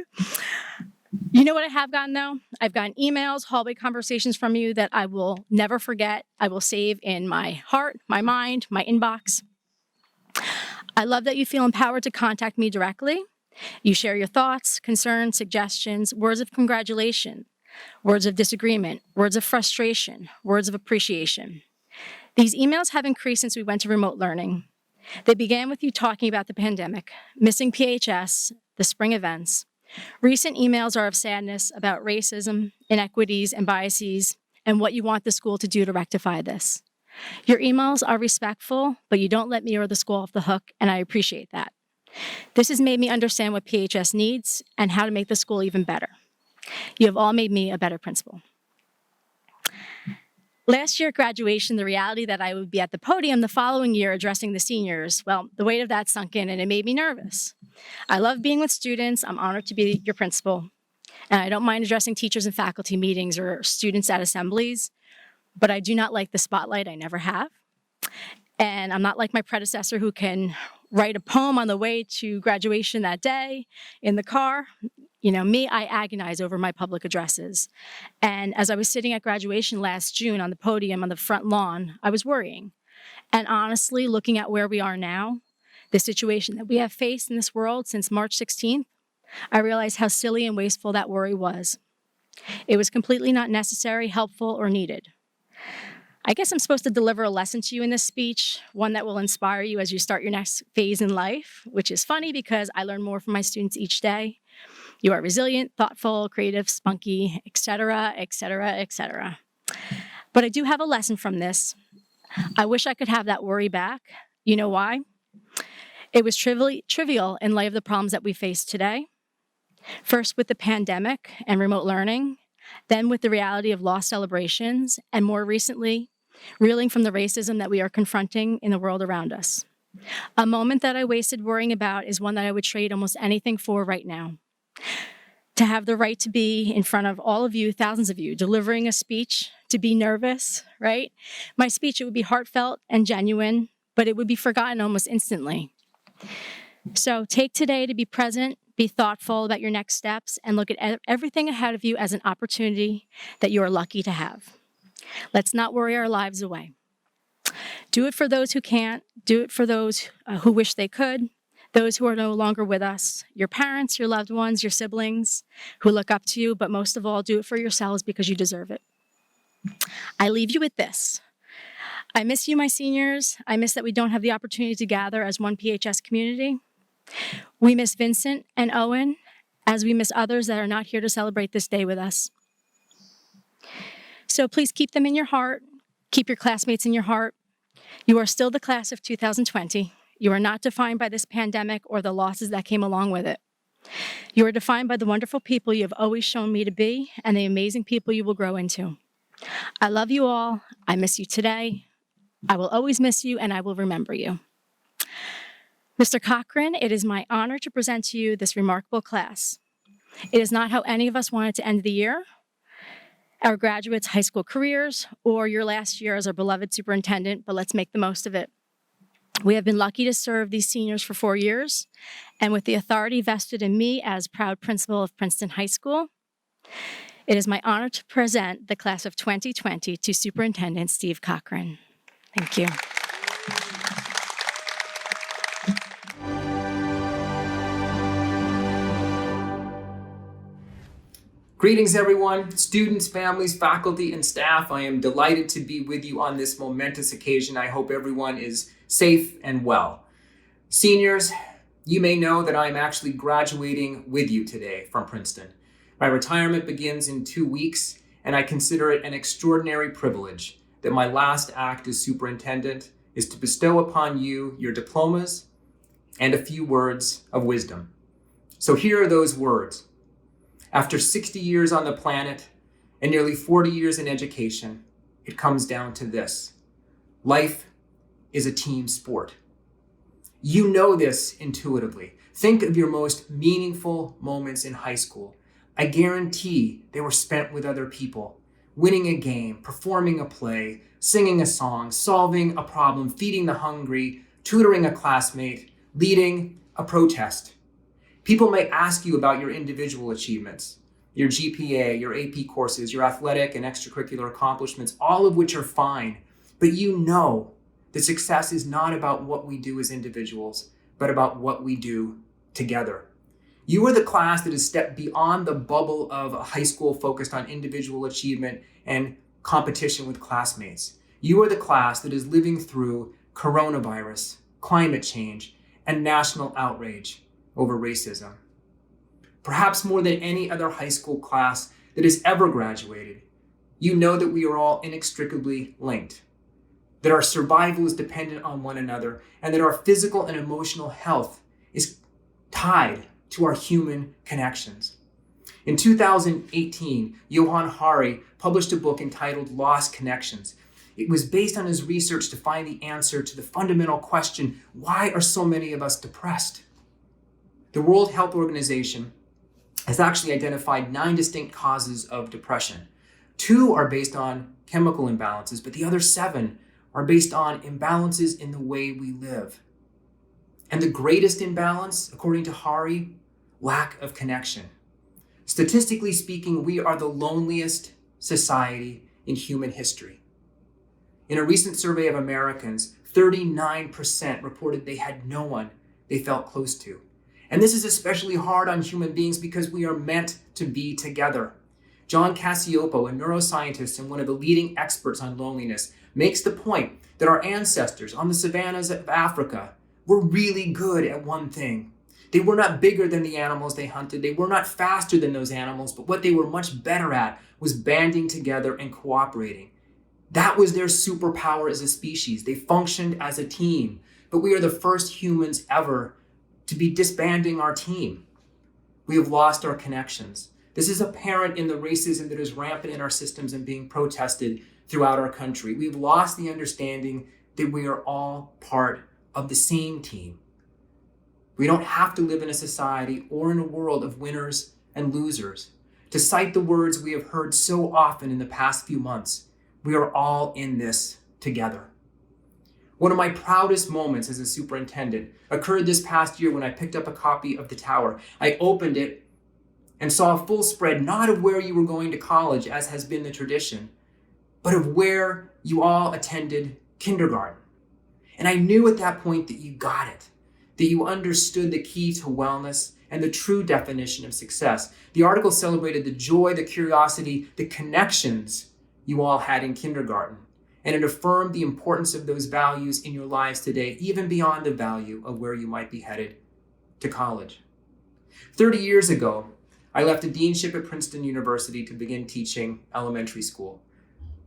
You know what I have gotten though? I've gotten emails, hallway conversations from you that I will never forget. I will save in my heart, my mind, my inbox. I love that you feel empowered to contact me directly. You share your thoughts, concerns, suggestions, words of congratulation, words of disagreement, words of frustration, words of appreciation. These emails have increased since we went to remote learning. They began with you talking about the pandemic, missing PHS, the spring events. Recent emails are of sadness about racism, inequities, and biases, and what you want the school to do to rectify this. Your emails are respectful, but you don't let me or the school off the hook, and I appreciate that. This has made me understand what PHS needs and how to make the school even better. You have all made me a better principal. Last year at graduation, the reality that I would be at the podium the following year addressing the seniors, well, the weight of that sunk in and it made me nervous. I love being with students. I'm honored to be your principal. And I don't mind addressing teachers in faculty meetings or students at assemblies, but I do not like the spotlight. I never have. And I'm not like my predecessor who can write a poem on the way to graduation that day in the car. You know, me, I agonize over my public addresses. And as I was sitting at graduation last June on the podium on the front lawn, I was worrying. And honestly, looking at where we are now, the situation that we have faced in this world since March 16th, I realized how silly and wasteful that worry was. It was completely not necessary, helpful, or needed. I guess I'm supposed to deliver a lesson to you in this speech, one that will inspire you as you start your next phase in life, which is funny because I learn more from my students each day. You are resilient, thoughtful, creative, spunky, etc., etc., etc. But I do have a lesson from this. I wish I could have that worry back. You know why? It was trivial in light of the problems that we face today. First with the pandemic and remote learning, then with the reality of lost celebrations, and more recently, reeling from the racism that we are confronting in the world around us. A moment that I wasted worrying about is one that I would trade almost anything for right now. To have the right to be in front of all of you, thousands of you, delivering a speech, to be nervous, right? My speech, it would be heartfelt and genuine, but it would be forgotten almost instantly. So take today to be present, be thoughtful about your next steps, and look at everything ahead of you as an opportunity that you are lucky to have. Let's not worry our lives away. Do it for those who can't, do it for those who wish they could, those who are no longer with us, your parents, your loved ones, your siblings who look up to you, but most of all, do it for yourselves because you deserve it. I leave you with this. I miss you, my seniors. I miss that we don't have the opportunity to gather as one PHS community. We miss Vincent and Owen, as we miss others that are not here to celebrate this day with us. So please keep them in your heart. Keep your classmates in your heart. You are still the class of 2020. You are not defined by this pandemic or the losses that came along with it. You are defined by the wonderful people you have always shown me to be and the amazing people you will grow into. I love you all. I miss you today. I will always miss you, and I will remember you. Mr. Cochran, it is my honor to present to you this remarkable class. It is not how any of us wanted to end the year, our graduates' high school careers, or your last year as our beloved superintendent, but let's make the most of it. We have been lucky to serve these seniors for 4 years, and with the authority vested in me as proud principal of Princeton High School, it is my honor to present the class of 2020 to Superintendent Steve Cochran. Thank you. Greetings, everyone, students, families, faculty, and staff. I am delighted to be with you on this momentous occasion. I hope everyone is safe and well. Seniors, you may know that I'm actually graduating with you today from Princeton. My retirement begins in 2 weeks, and I consider it an extraordinary privilege that my last act as superintendent is to bestow upon you your diplomas and a few words of wisdom. So here are those words. After 60 years on the planet and nearly 40 years in education, it comes down to this. Life is a team sport. You know this intuitively. Think of your most meaningful moments in high school. I guarantee they were spent with other people, winning a game, performing a play, singing a song, solving a problem, feeding the hungry, tutoring a classmate, leading a protest. People may ask you about your individual achievements, your GPA, your AP courses, your athletic and extracurricular accomplishments, all of which are fine. But you know that success is not about what we do as individuals, but about what we do together. You are the class that has stepped beyond the bubble of a high school focused on individual achievement and competition with classmates. You are the class that is living through coronavirus, climate change, and national outrage over racism. Perhaps more than any other high school class that has ever graduated, you know that we are all inextricably linked, that our survival is dependent on one another, and that our physical and emotional health is tied to our human connections. In 2018, Johann Hari published a book entitled Lost Connections. It was based on his research to find the answer to the fundamental question, why are so many of us depressed? The World Health Organization has actually identified 9 distinct causes of depression. 2 are based on chemical imbalances, but the other 7 are based on imbalances in the way we live. And the greatest imbalance, according to Hari, lack of connection. Statistically speaking, we are the loneliest society in human history. In a recent survey of Americans, 39% reported they had no one they felt close to. And this is especially hard on human beings because we are meant to be together. John Cacioppo, a neuroscientist and one of the leading experts on loneliness, makes the point that our ancestors on the savannas of Africa were really good at one thing. They were not bigger than the animals they hunted. They were not faster than those animals, but what they were much better at was banding together and cooperating. That was their superpower as a species. They functioned as a team, but we are the first humans ever to be disbanding our team. We have lost our connections. This is apparent in the racism that is rampant in our systems and being protested throughout our country. We've lost the understanding that we are all part of the same team. We don't have to live in a society or in a world of winners and losers. To cite the words we have heard so often in the past few months, we are all in this together. One of my proudest moments as a superintendent occurred this past year when I picked up a copy of The Tower. I opened it and saw a full spread, not of where you were going to college, as has been the tradition, but of where you all attended kindergarten. And I knew at that point that you got it, that you understood the key to wellness and the true definition of success. The article celebrated the joy, the curiosity, the connections you all had in kindergarten. And it affirmed the importance of those values in your lives today, even beyond the value of where you might be headed to college. 30 years ago, I left a deanship at Princeton University to begin teaching elementary school.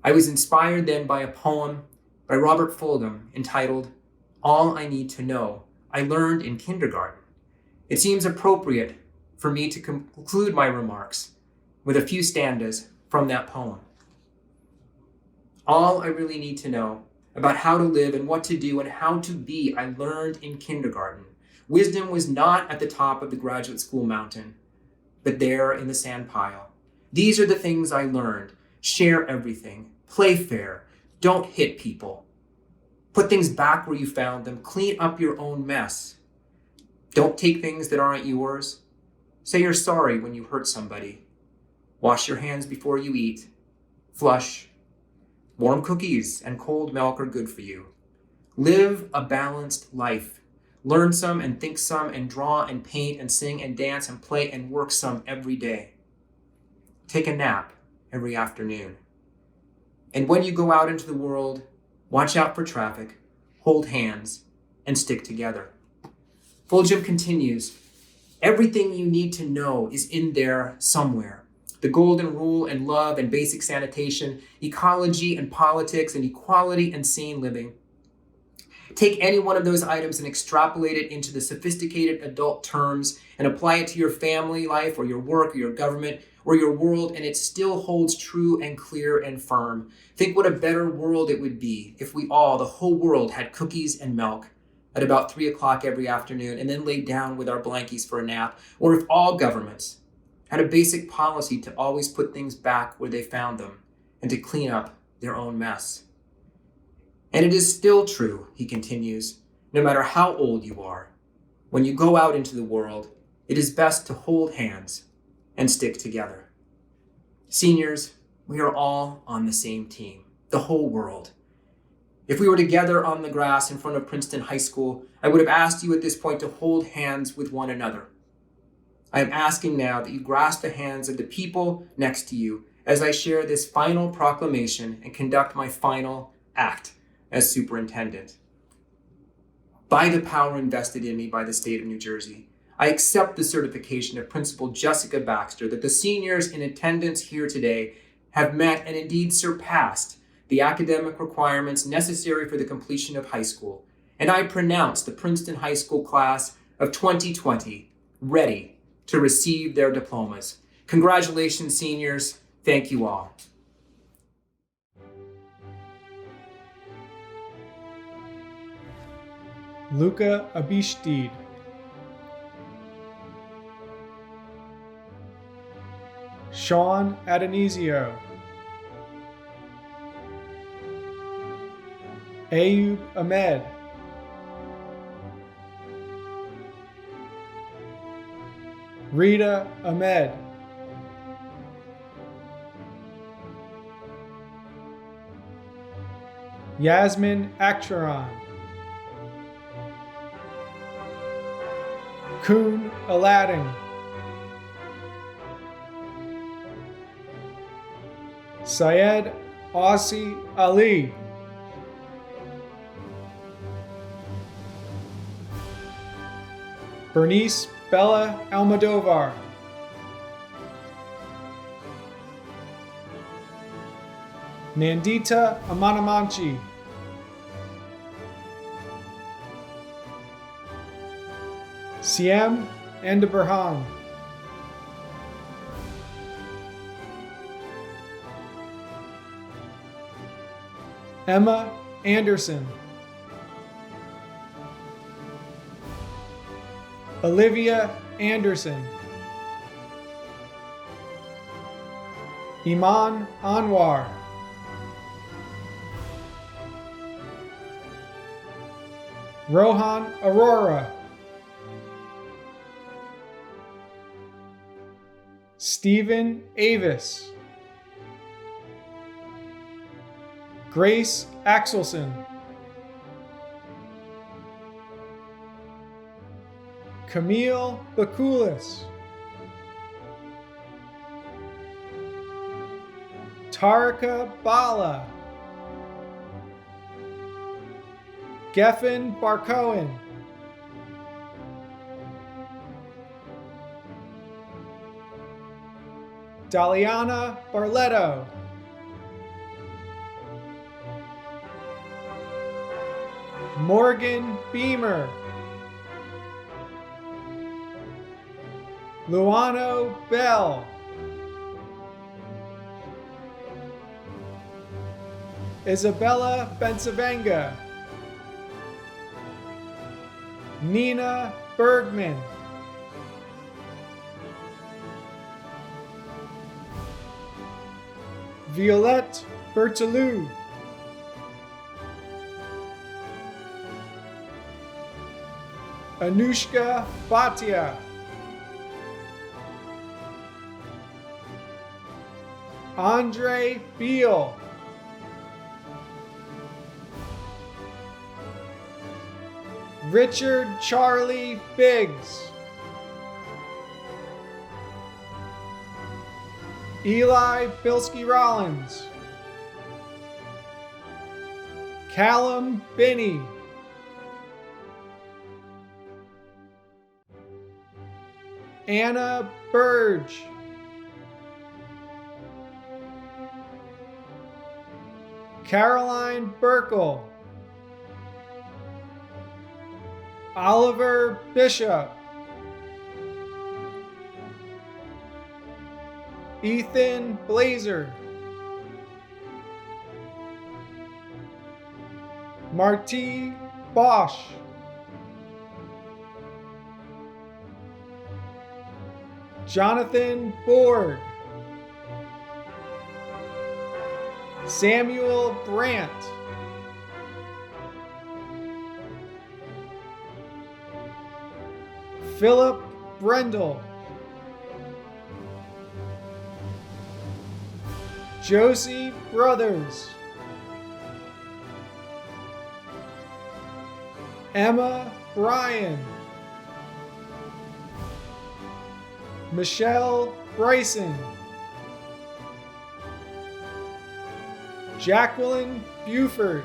I was inspired then by a poem by Robert Fulghum entitled, All I Need to Know, I Learned in Kindergarten. It seems appropriate for me to conclude my remarks with a few stanzas from that poem. All I really need to know about how to live and what to do and how to be, I learned in kindergarten. Wisdom was not at the top of the graduate school mountain, but there in the sand pile. These are the things I learned. Share everything. Play fair. Don't hit people. Put things back where you found them. Clean up your own mess. Don't take things that aren't yours. Say you're sorry when you hurt somebody. Wash your hands before you eat. Flush. Warm cookies and cold milk are good for you. Live a balanced life. Learn some and think some and draw and paint and sing and dance and play and work some every day. Take a nap every afternoon. And when you go out into the world, watch out for traffic, hold hands, and stick together. Fulghum continues, everything you need to know is in there somewhere. The golden rule and love and basic sanitation, ecology and politics and equality and sane living. Take any one of those items and extrapolate it into the sophisticated adult terms and apply it to your family life or your work or your government or your world, and it still holds true and clear and firm. Think what a better world it would be if we all, the whole world, had cookies and milk at about 3 o'clock every afternoon and then laid down with our blankies for a nap, or if all governments had a basic policy to always put things back where they found them and to clean up their own mess. And it is still true, he continues, no matter how old you are, when you go out into the world, it is best to hold hands and stick together. Seniors, we are all on the same team, the whole world. If we were together on the grass in front of Princeton High School, I would have asked you at this point to hold hands with one another. I am asking now that you grasp the hands of the people next to you as I share this final proclamation and conduct my final act as superintendent. By the power invested in me by the state of New Jersey, I accept the certification of Principal Jessica Baxter that the seniors in attendance here today have met and indeed surpassed the academic requirements necessary for the completion of high school, and I pronounce the Princeton High School class of 2020 ready to receive their diplomas. Congratulations, seniors. Thank you all. Luca Abishtid. Sean Adonisio. Ayub Ahmed. Rita Ahmed. Yasmin Aksharan. Kun Aladdin. Syed Aussie Ali. Bernice Bella Almodovar. Nandita Amanamanchi. Siem Andaburhan. Emma Anderson. Olivia Anderson. Iman Anwar. Rohan Aurora. Stephen Avis. Grace Axelson. Camille Bakulis. Tarika Bala. Geffen Barcohen. Daliana Barletto. Morgan Beamer. Luano Bell. Isabella Bensavenga. Nina Bergman. Violette Bertolou. Anushka Bhatia. Andre Beal. Richard Charlie Biggs. Eli Bilski Rollins. Callum Binney. Anna Burge. Caroline Burkle. Oliver Bishop. Ethan Blazer. Marti Bosch. Jonathan Borg. Samuel Brandt. Philip Brendel. Josie Brothers. Emma Bryan. Michelle Bryson. Jacqueline Buford.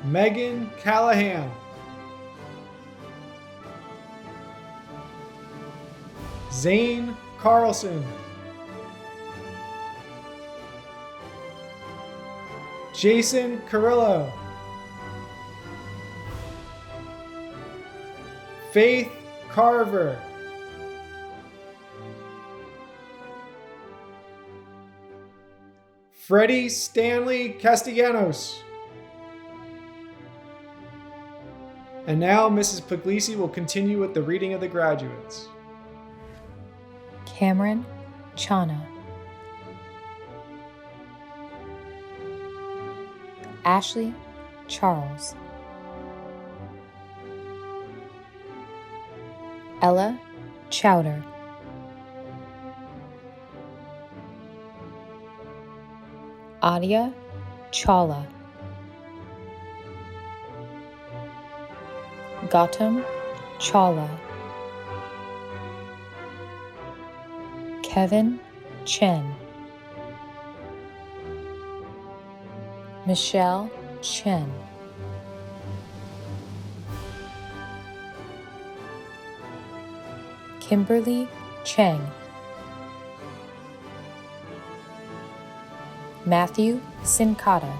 Megan Callahan. Zane Carlson. Jason Carrillo. Faith Carver. Freddie Stanley Castellanos. And now Mrs. Puglisi will continue with the reading of the graduates. Cameron Chana. Ashley Charles. Ella Chowder. Adia Chawla. Gautam Chawla. Kevin Chen. Michelle Chen. Kimberly Cheng. Matthew Sincata.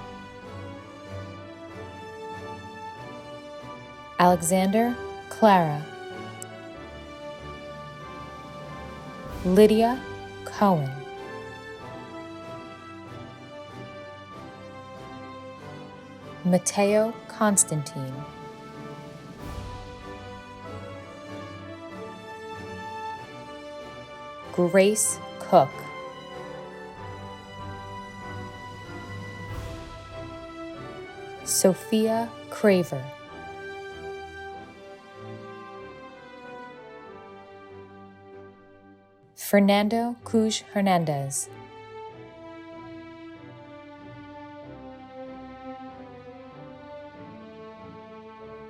Alexander Clara. Lydia Cohen. Mateo Constantine. Grace Cook. Sophia Craver. Fernando Cuj Hernandez.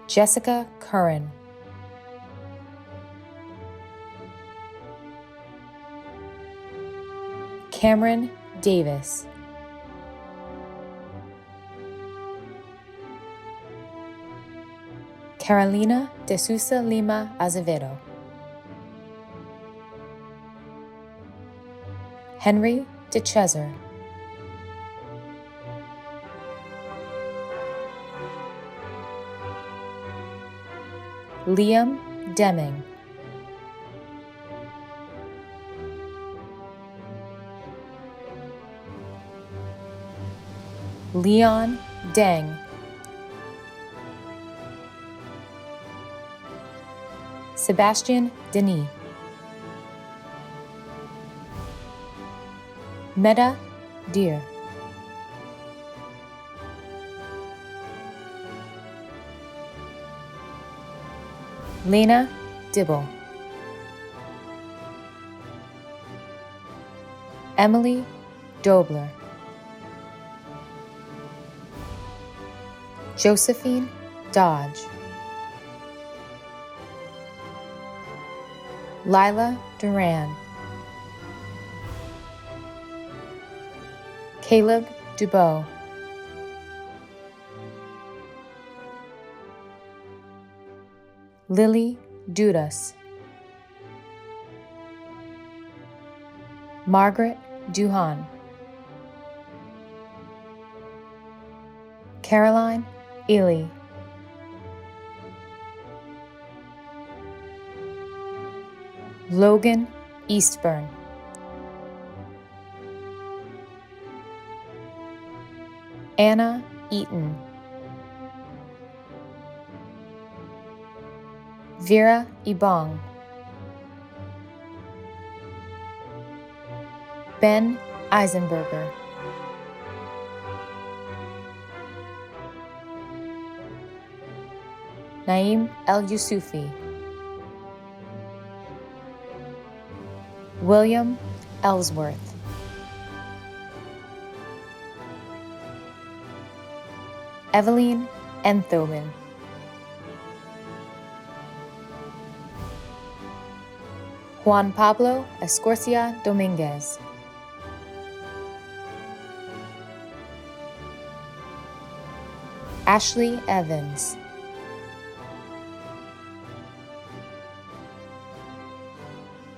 Jessica Curran. Cameron Davis. Carolina de Sousa Lima Azevedo. Henry de Cheser. Liam Deming. Leon Deng. Sebastian Denis. Meta Deer. Lena Dibble. Emily Dobler. Josephine Dodge. Lila Duran. Caleb Dubois. Lily Dudas. Margaret Duhan. Caroline Ely. Logan Eastburn. Anna Eaton. Vera Ibong, Ben Eisenberger, Naim El Yusufi, William Ellsworth, Eveline Enthoven, Juan Pablo Escorcia Dominguez, Ashley Evans,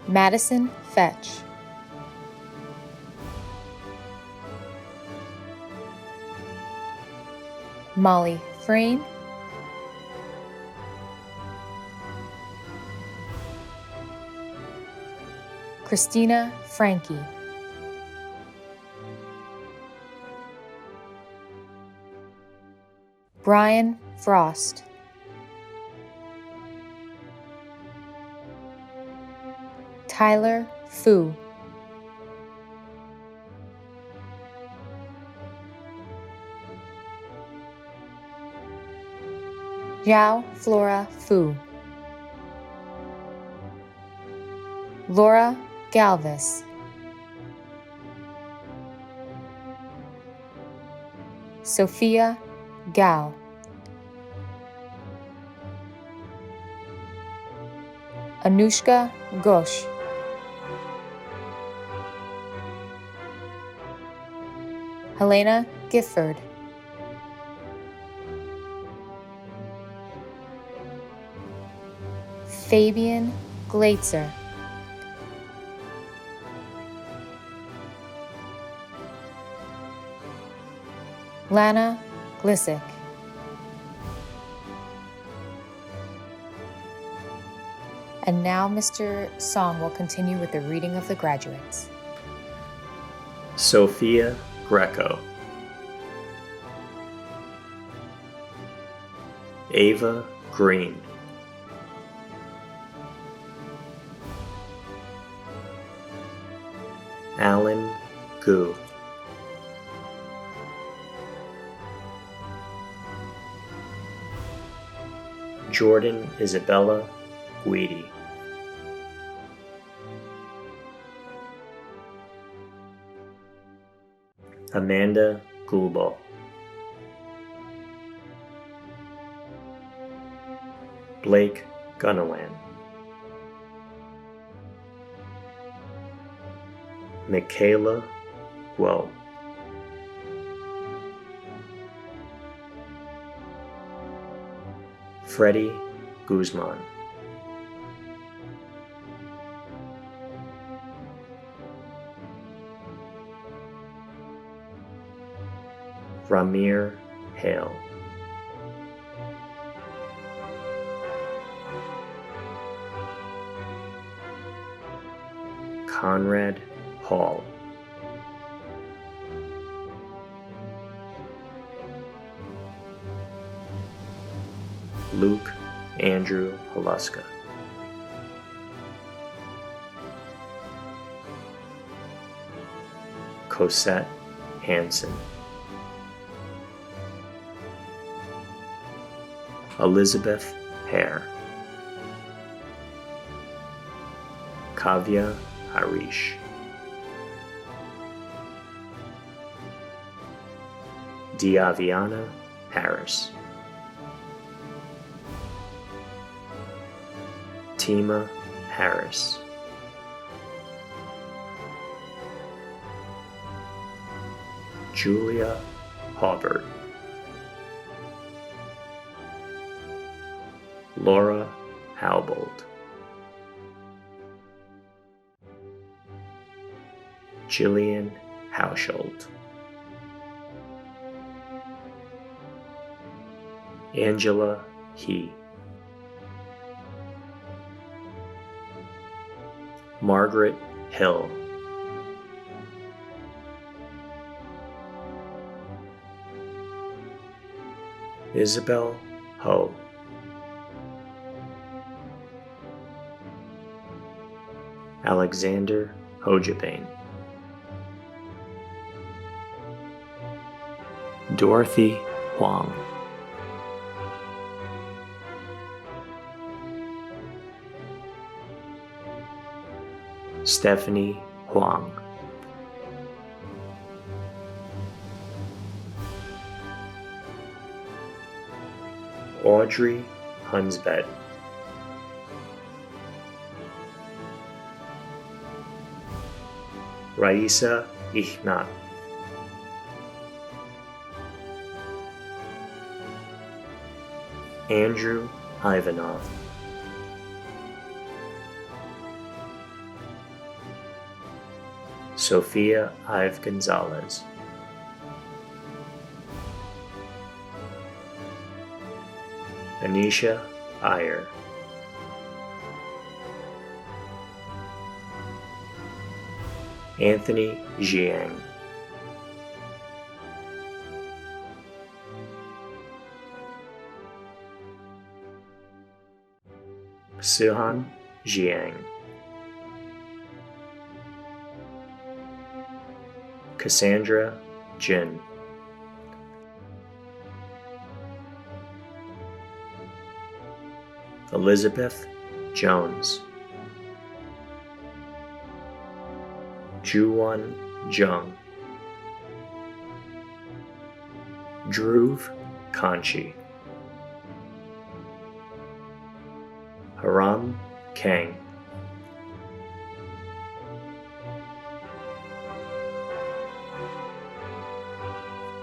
Madison Fetch, Molly Frayne, Christina Frankie, Brian Frost, Tyler Fu, Yao Flora Fu, Laura Galvis, Sophia Gao, Anushka Ghosh, Helena Gifford, Fabian Glaetzer, Lana Glissick, and now Mr. Song will continue with the reading of the graduates. Sophia Greco, Ava Green, Alan Gu, Jordan Isabella Guidi, Amanda Gulbal, Blake Gunawan, Michaela Guo, Freddie Guzman, Ramir Hale, Conrad Hall, Luke Andrew Haluska, Cosette Hansen, Elizabeth Hare, Kavya Harish, Diaviana Harris, Tima Harris, Julia Hobart, Laura Halbold, Jillian Haushold, Angela He, Margaret Hill, Isabel Ho, Alexander Hojabane, Dorothy Huang, Stephanie Huang, Audrey Hunsbet, Raisa Ichnat, Andrew Ivanov, Sophia Ive Gonzalez, Anisha Iyer, Anthony Jiang, Sihan Jiang, Cassandra Jin, Elizabeth Jones, Juwon Jung, Dhruv Kanchi, Haram Kang,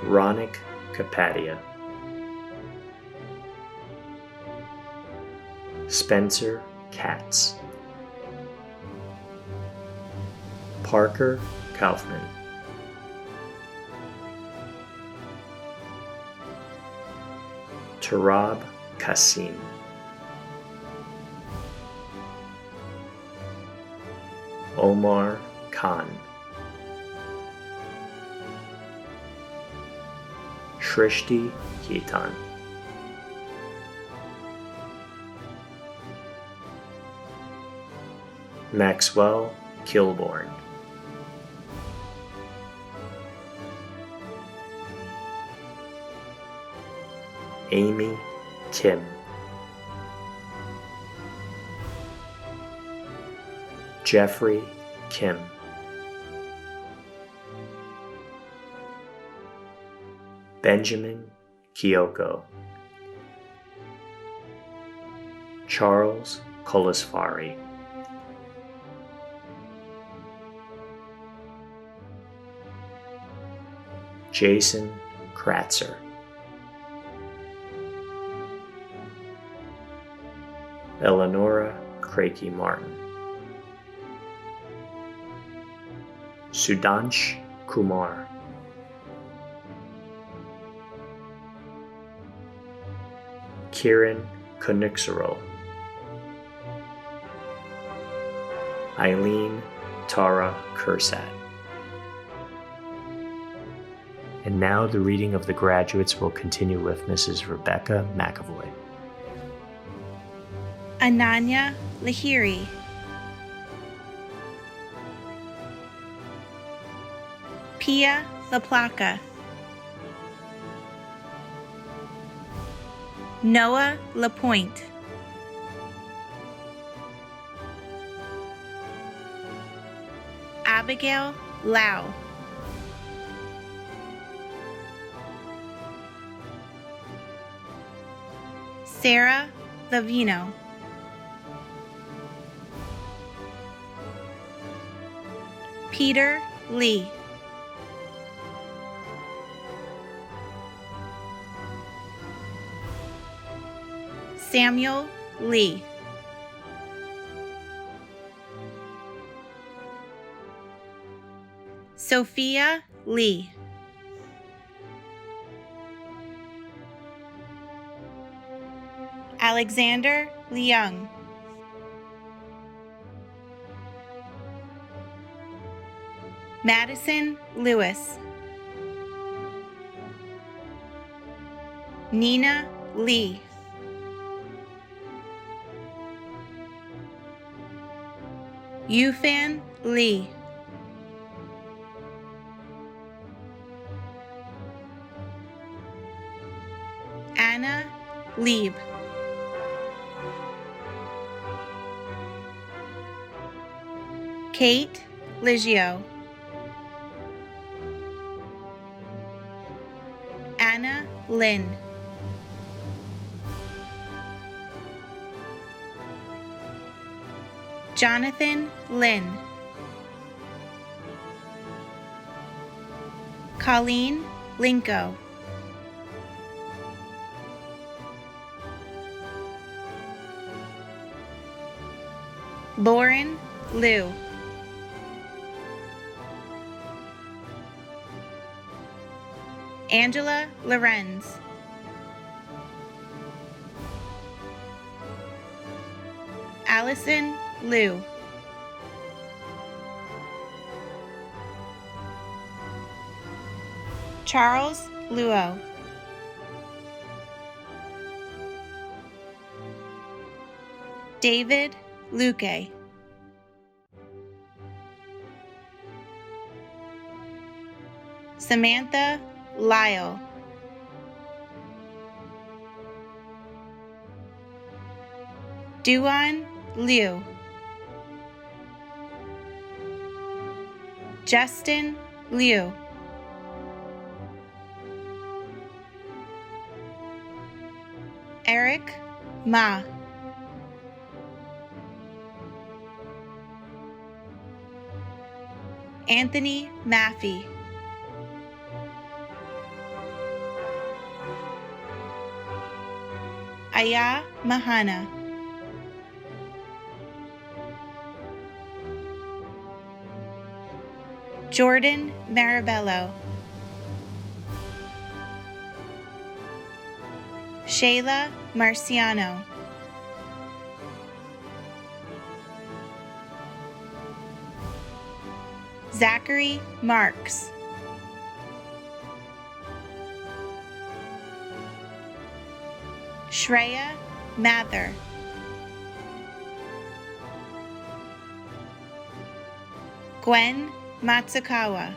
Ronik Kapadia, Spencer Katz, Parker Kaufman, Tarab Kassim, Omar Khan, Shrishti Ketan, Maxwell Kilborn, Amy Kim, Jeffrey Kim, Benjamin Kyoko, Charles Kolasfari, Jason Kratzer, Eleonora Crakey Martin, Sudansh Kumar, Kiran Konixerol, Eileen Tara Kursat. And now the reading of the graduates will continue with Mrs. Rebecca McAvoy. Ananya Lahiri, Pia LaPlaca, Noah LaPointe, Abigail Lau, Sarah Lavino, Peter Lee, Samuel Lee, Sophia Lee, Alexander Leung, Madison Lewis, Nina Lee, Yufan Lee. Anna Lieb. Kate Liggio. Anna Lynn. Jonathan Lynn. Colleen Linko. Lauren Liu. Angela Lorenz. Allison Liu. Charles Luo. David Luque. Samantha Lyle. Duan Liu. Justin Liu. Eric Ma. Anthony Maffey. Aya Mahana. Jordan Marabello. Shayla Marciano. Zachary Marks. Shreya Mather. Gwen Matsukawa.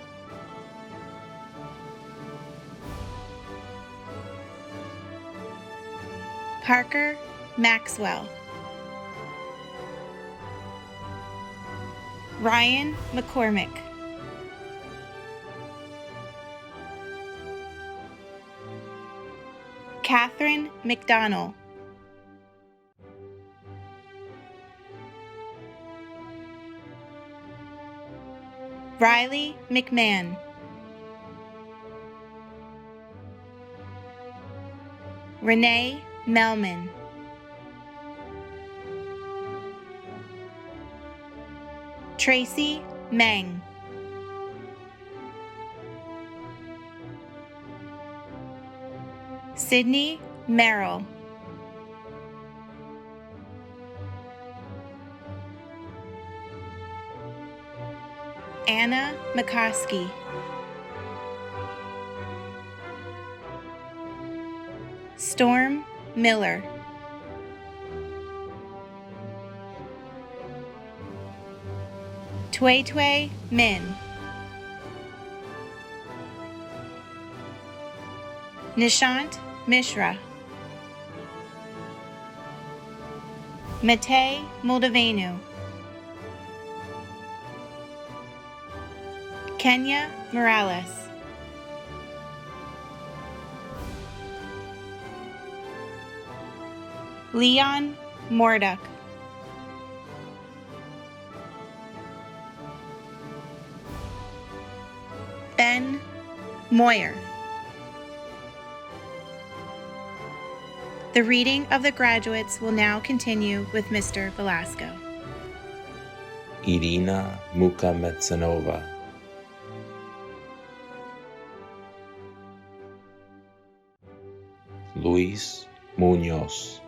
Parker Maxwell. Ryan McCormick. Catherine McDonnell. Riley McMahon. Renee Melman. Tracy Meng. Sydney Merrill. Anna McCoskey. Storm Miller. Tui Tui Min. Nishant Mishra. Mate Moldavenu. Kenya Morales. Leon Morduck. Ben Moyer. The reading of the graduates will now continue with Mr. Velasco. Irina Mukametsanova. Luis Munoz.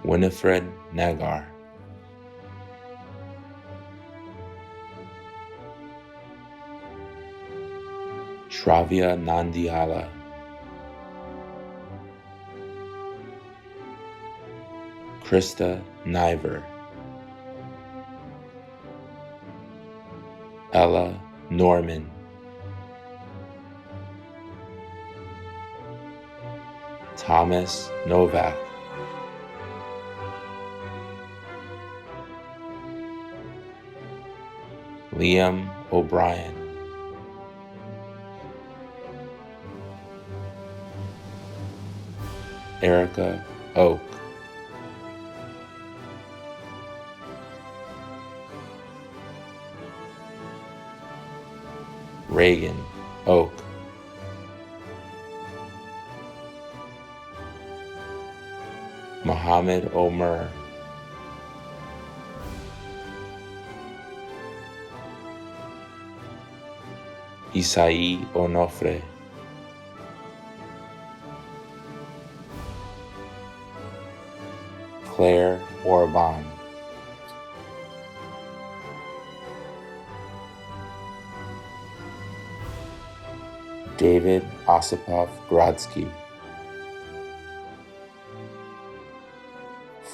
Winifred Nagar. Shravya Nandiala. Krista Niver, Ella Norman, Thomas Novak, Liam O'Brien, Erica Oak, Reagan Oak, Mohammed Omer, Isai Onofre, Claire Orban, David Osipov Grodsky,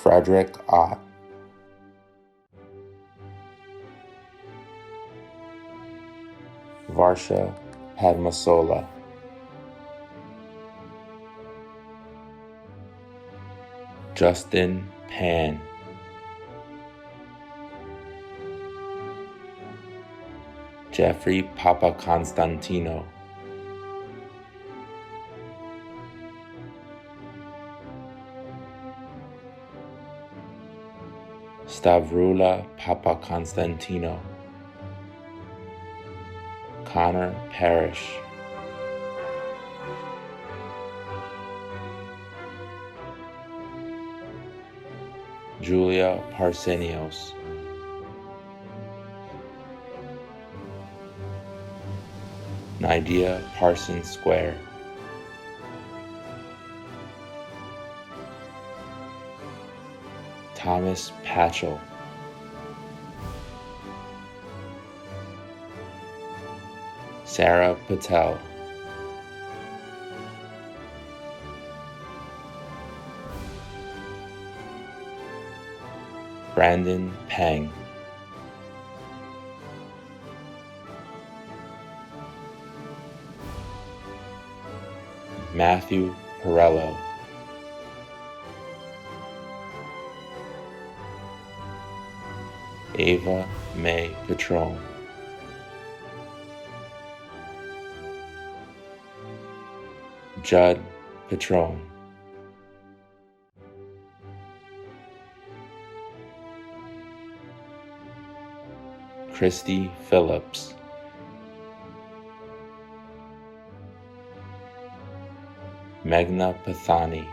Frederick Ott, Varsha Padmasola, Justin Pan, Jeffrey Papa Constantino, Stavrula Papa Constantino, Connor Parrish, Julia Parsenios, Nydia Parsons Square, Thomas Patchell, Sarah Patel, Brandon Pang, Matthew Perello, Ava May Patron, Judd Patron, Christy Phillips, Meghna Pathani,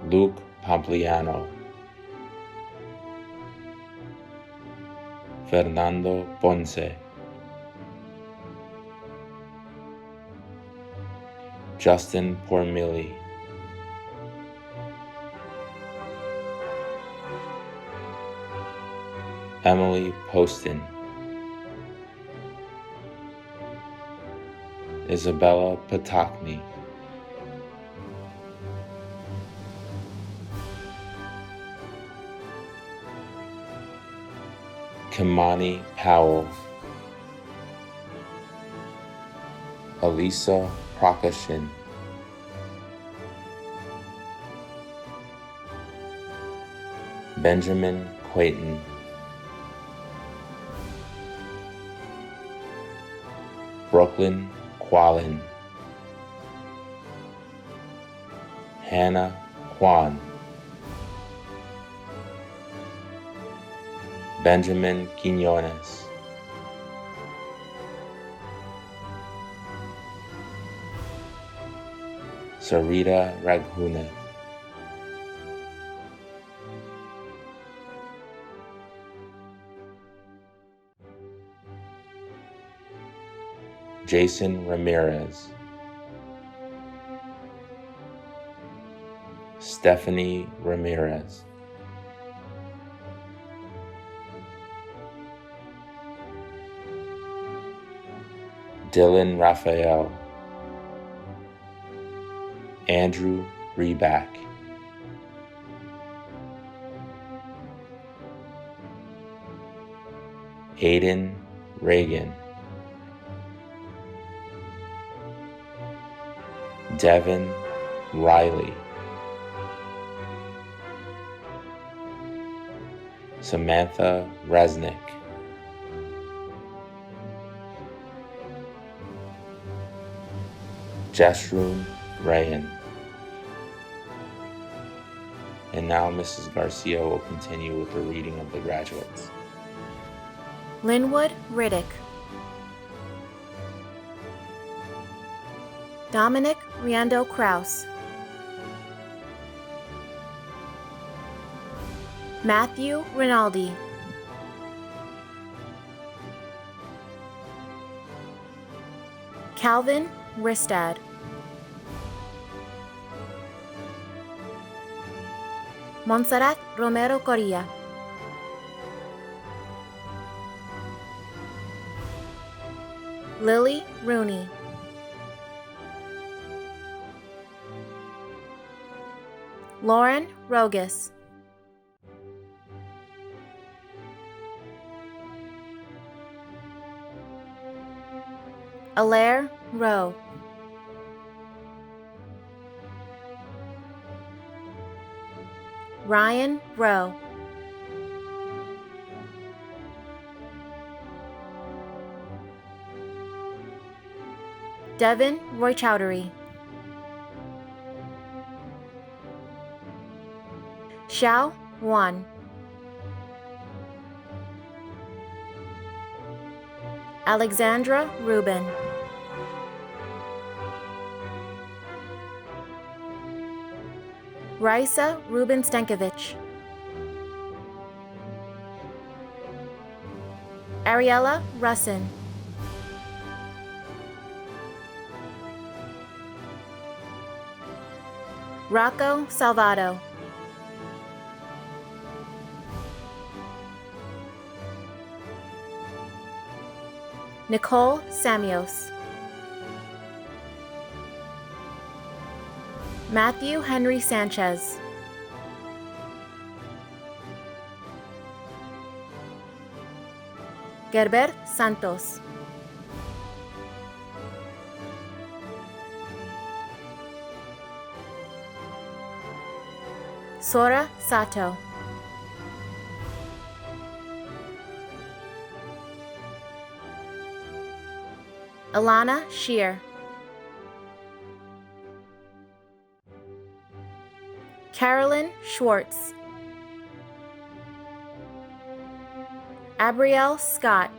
Luke Pompliano, Fernando Ponce, Justin Pormili, Emily Poston, Isabella Patokny, Kimani Powell, Alisa Prakashin, Benjamin Quayton, Brooklyn Quallen, Hannah Kwan, Benjamin Quinones, Sarita Raghunath, Jason Ramirez, Stephanie Ramirez, Dylan Raphael, Andrew Reback, Aiden Reagan, Devin Riley, Samantha Resnick, Jesroon Rayan. And now Mrs. Garcia will continue with the reading of the graduates. Linwood Riddick, Dominic Riando Kraus, Matthew Rinaldi, Calvin Ristad, Montserrat Romero Corilla, Lily Rooney, Lauren Rogus, Alaire Rowe, Ryan Rowe, Devin Roy Chowdhury, Xiao Wan, Alexandra Rubin, Raisa Rubin Stankovic, Ariella Russin, Rocco Salvato, Nicole Samios, Matthew Henry Sanchez, Gerber Santos, Sora Sato, Alana Shear, Carolyn Schwartz, Abrielle Scott,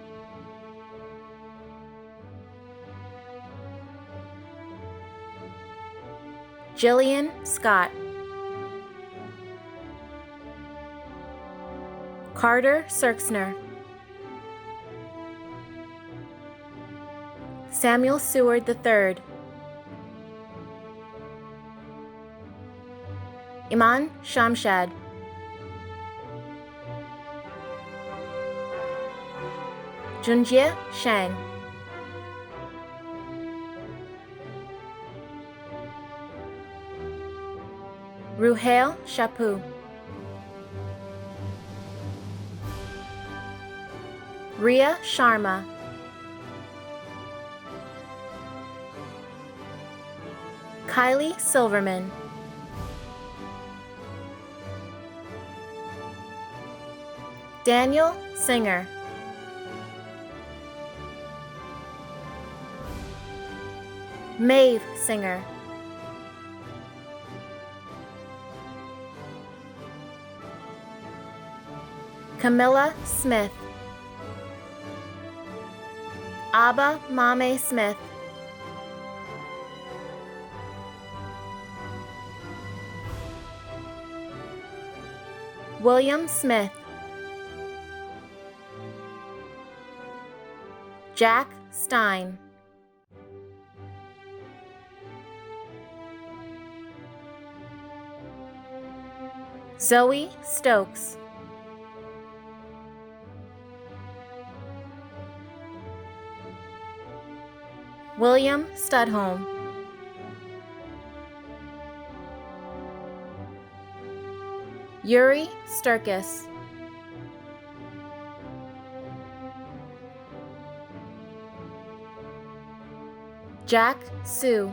Jillian Scott, Carter Serksner, Samuel Seward III, Iman Shamshad, Junjie Shang, Ruhail Shapu, Ria Sharma, Kylie Silverman, Daniel Singer, Maeve Singer, Camilla Smith, Abba Mame Smith, William Smith, Jack Stein, Zoe Stokes, William Studholme, Yuri Sturkis. Jack Sue.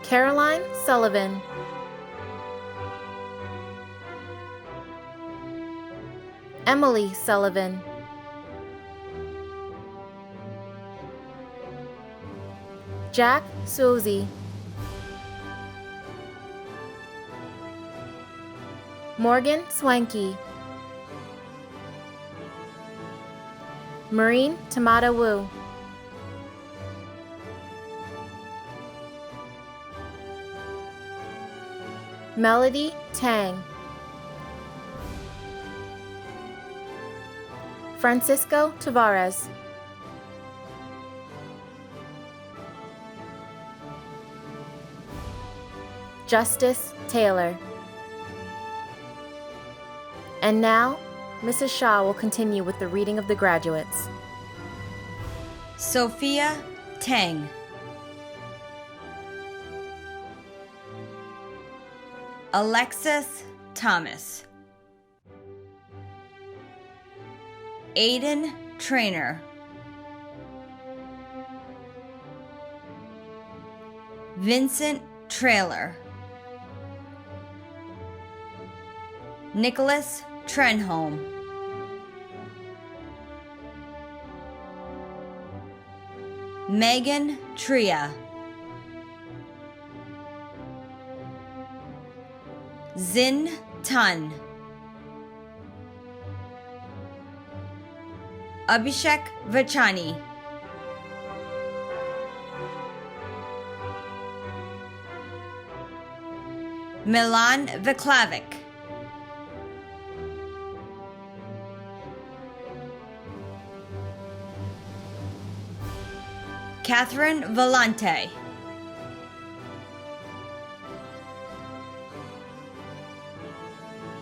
Caroline Sullivan. Emily Sullivan. Jack Suzy. Morgan Swanky. Maureen Tamada Wu. Melody Tang. Francisco Tavares. Justice Taylor. And now, Mrs. Shaw will continue with the reading of the graduates. Sophia Tang. Alexis Thomas. Aiden Trainer. Vincent Trailer. Nicholas Trenholm. Megan Tria. Zin Tun. Abhishek Vachani. Milan Viklavic. Catherine Volante.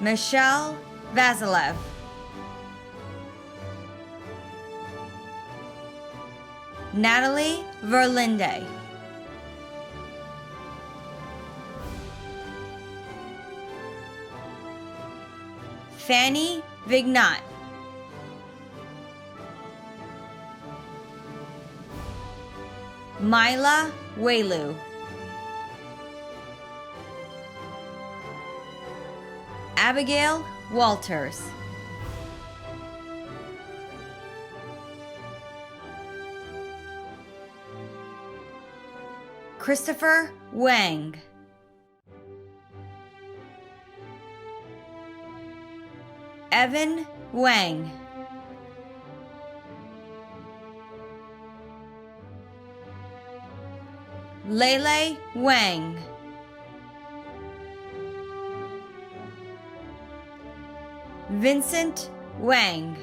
Michelle Vasilev. Natalie Verlinde. Fanny Vignat. Myla Welu. Abigail Walters. Christopher Wang. Evan Wang. Lele Wang. Vincent Wang.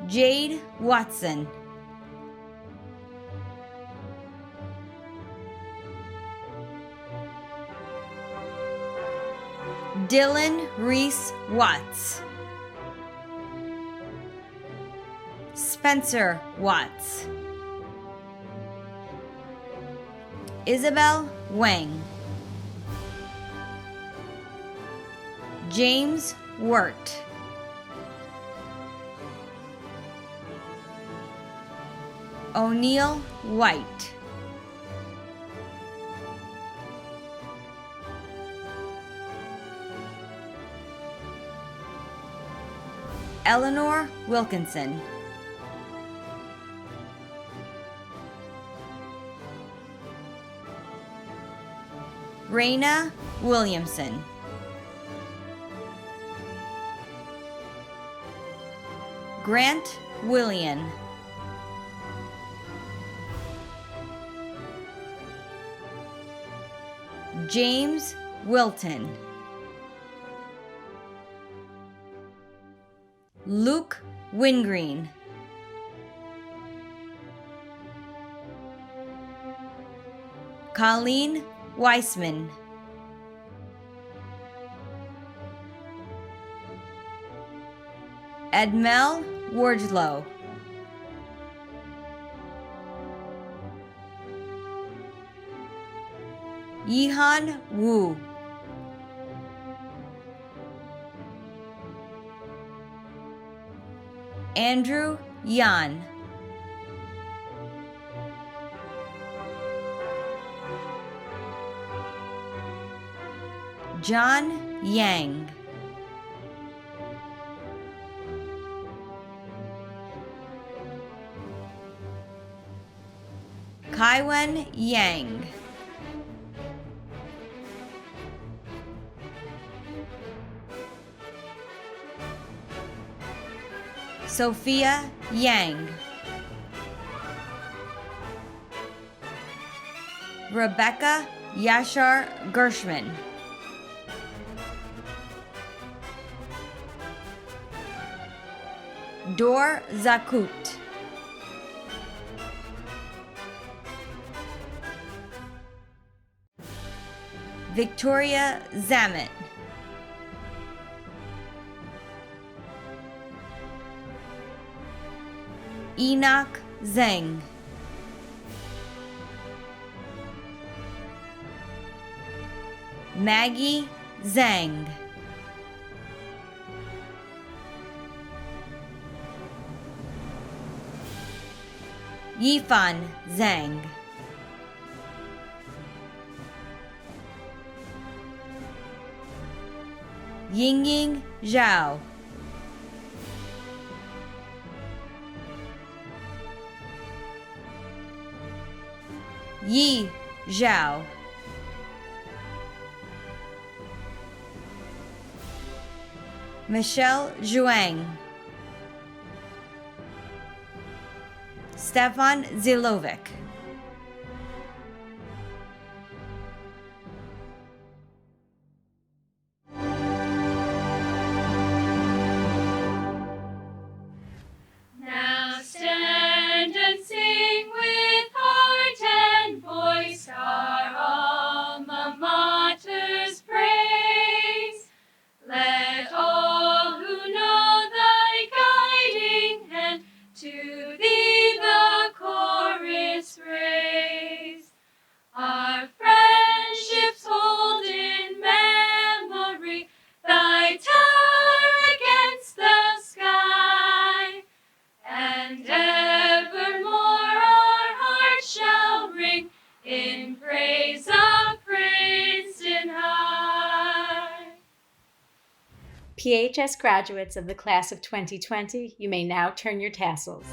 Jade Watson. Dylan Reese Watts. Spencer Watts. Isabel Wang. James Wirt. O'Neill White. Eleanor Wilkinson. Raina Williamson. Grant Willian. James Wilton. Luke Wingreen. Colleen Weissman. Edmel Wardlow. Yihan Wu. Andrew Yan. John Yang. Kaiwen Yang. Sophia Yang. Rebecca Yashar Gershman. Dor Zakut. Victoria Zamet. Enoch Zheng. Maggie Zhang. Yifan Zhang. Yingying Zhao. Yi Zhao. Michelle Zhuang. Stefan Zilovic. Now stand and sing with heart and voice our alma mater's praise. Let all who know thy guiding hand to thee the chorus raise. Our friendships hold in memory thy tower against the sky, and evermore our hearts shall ring in praise of Princeton High. PHS graduates of the class of 2020, you may now turn your tassels.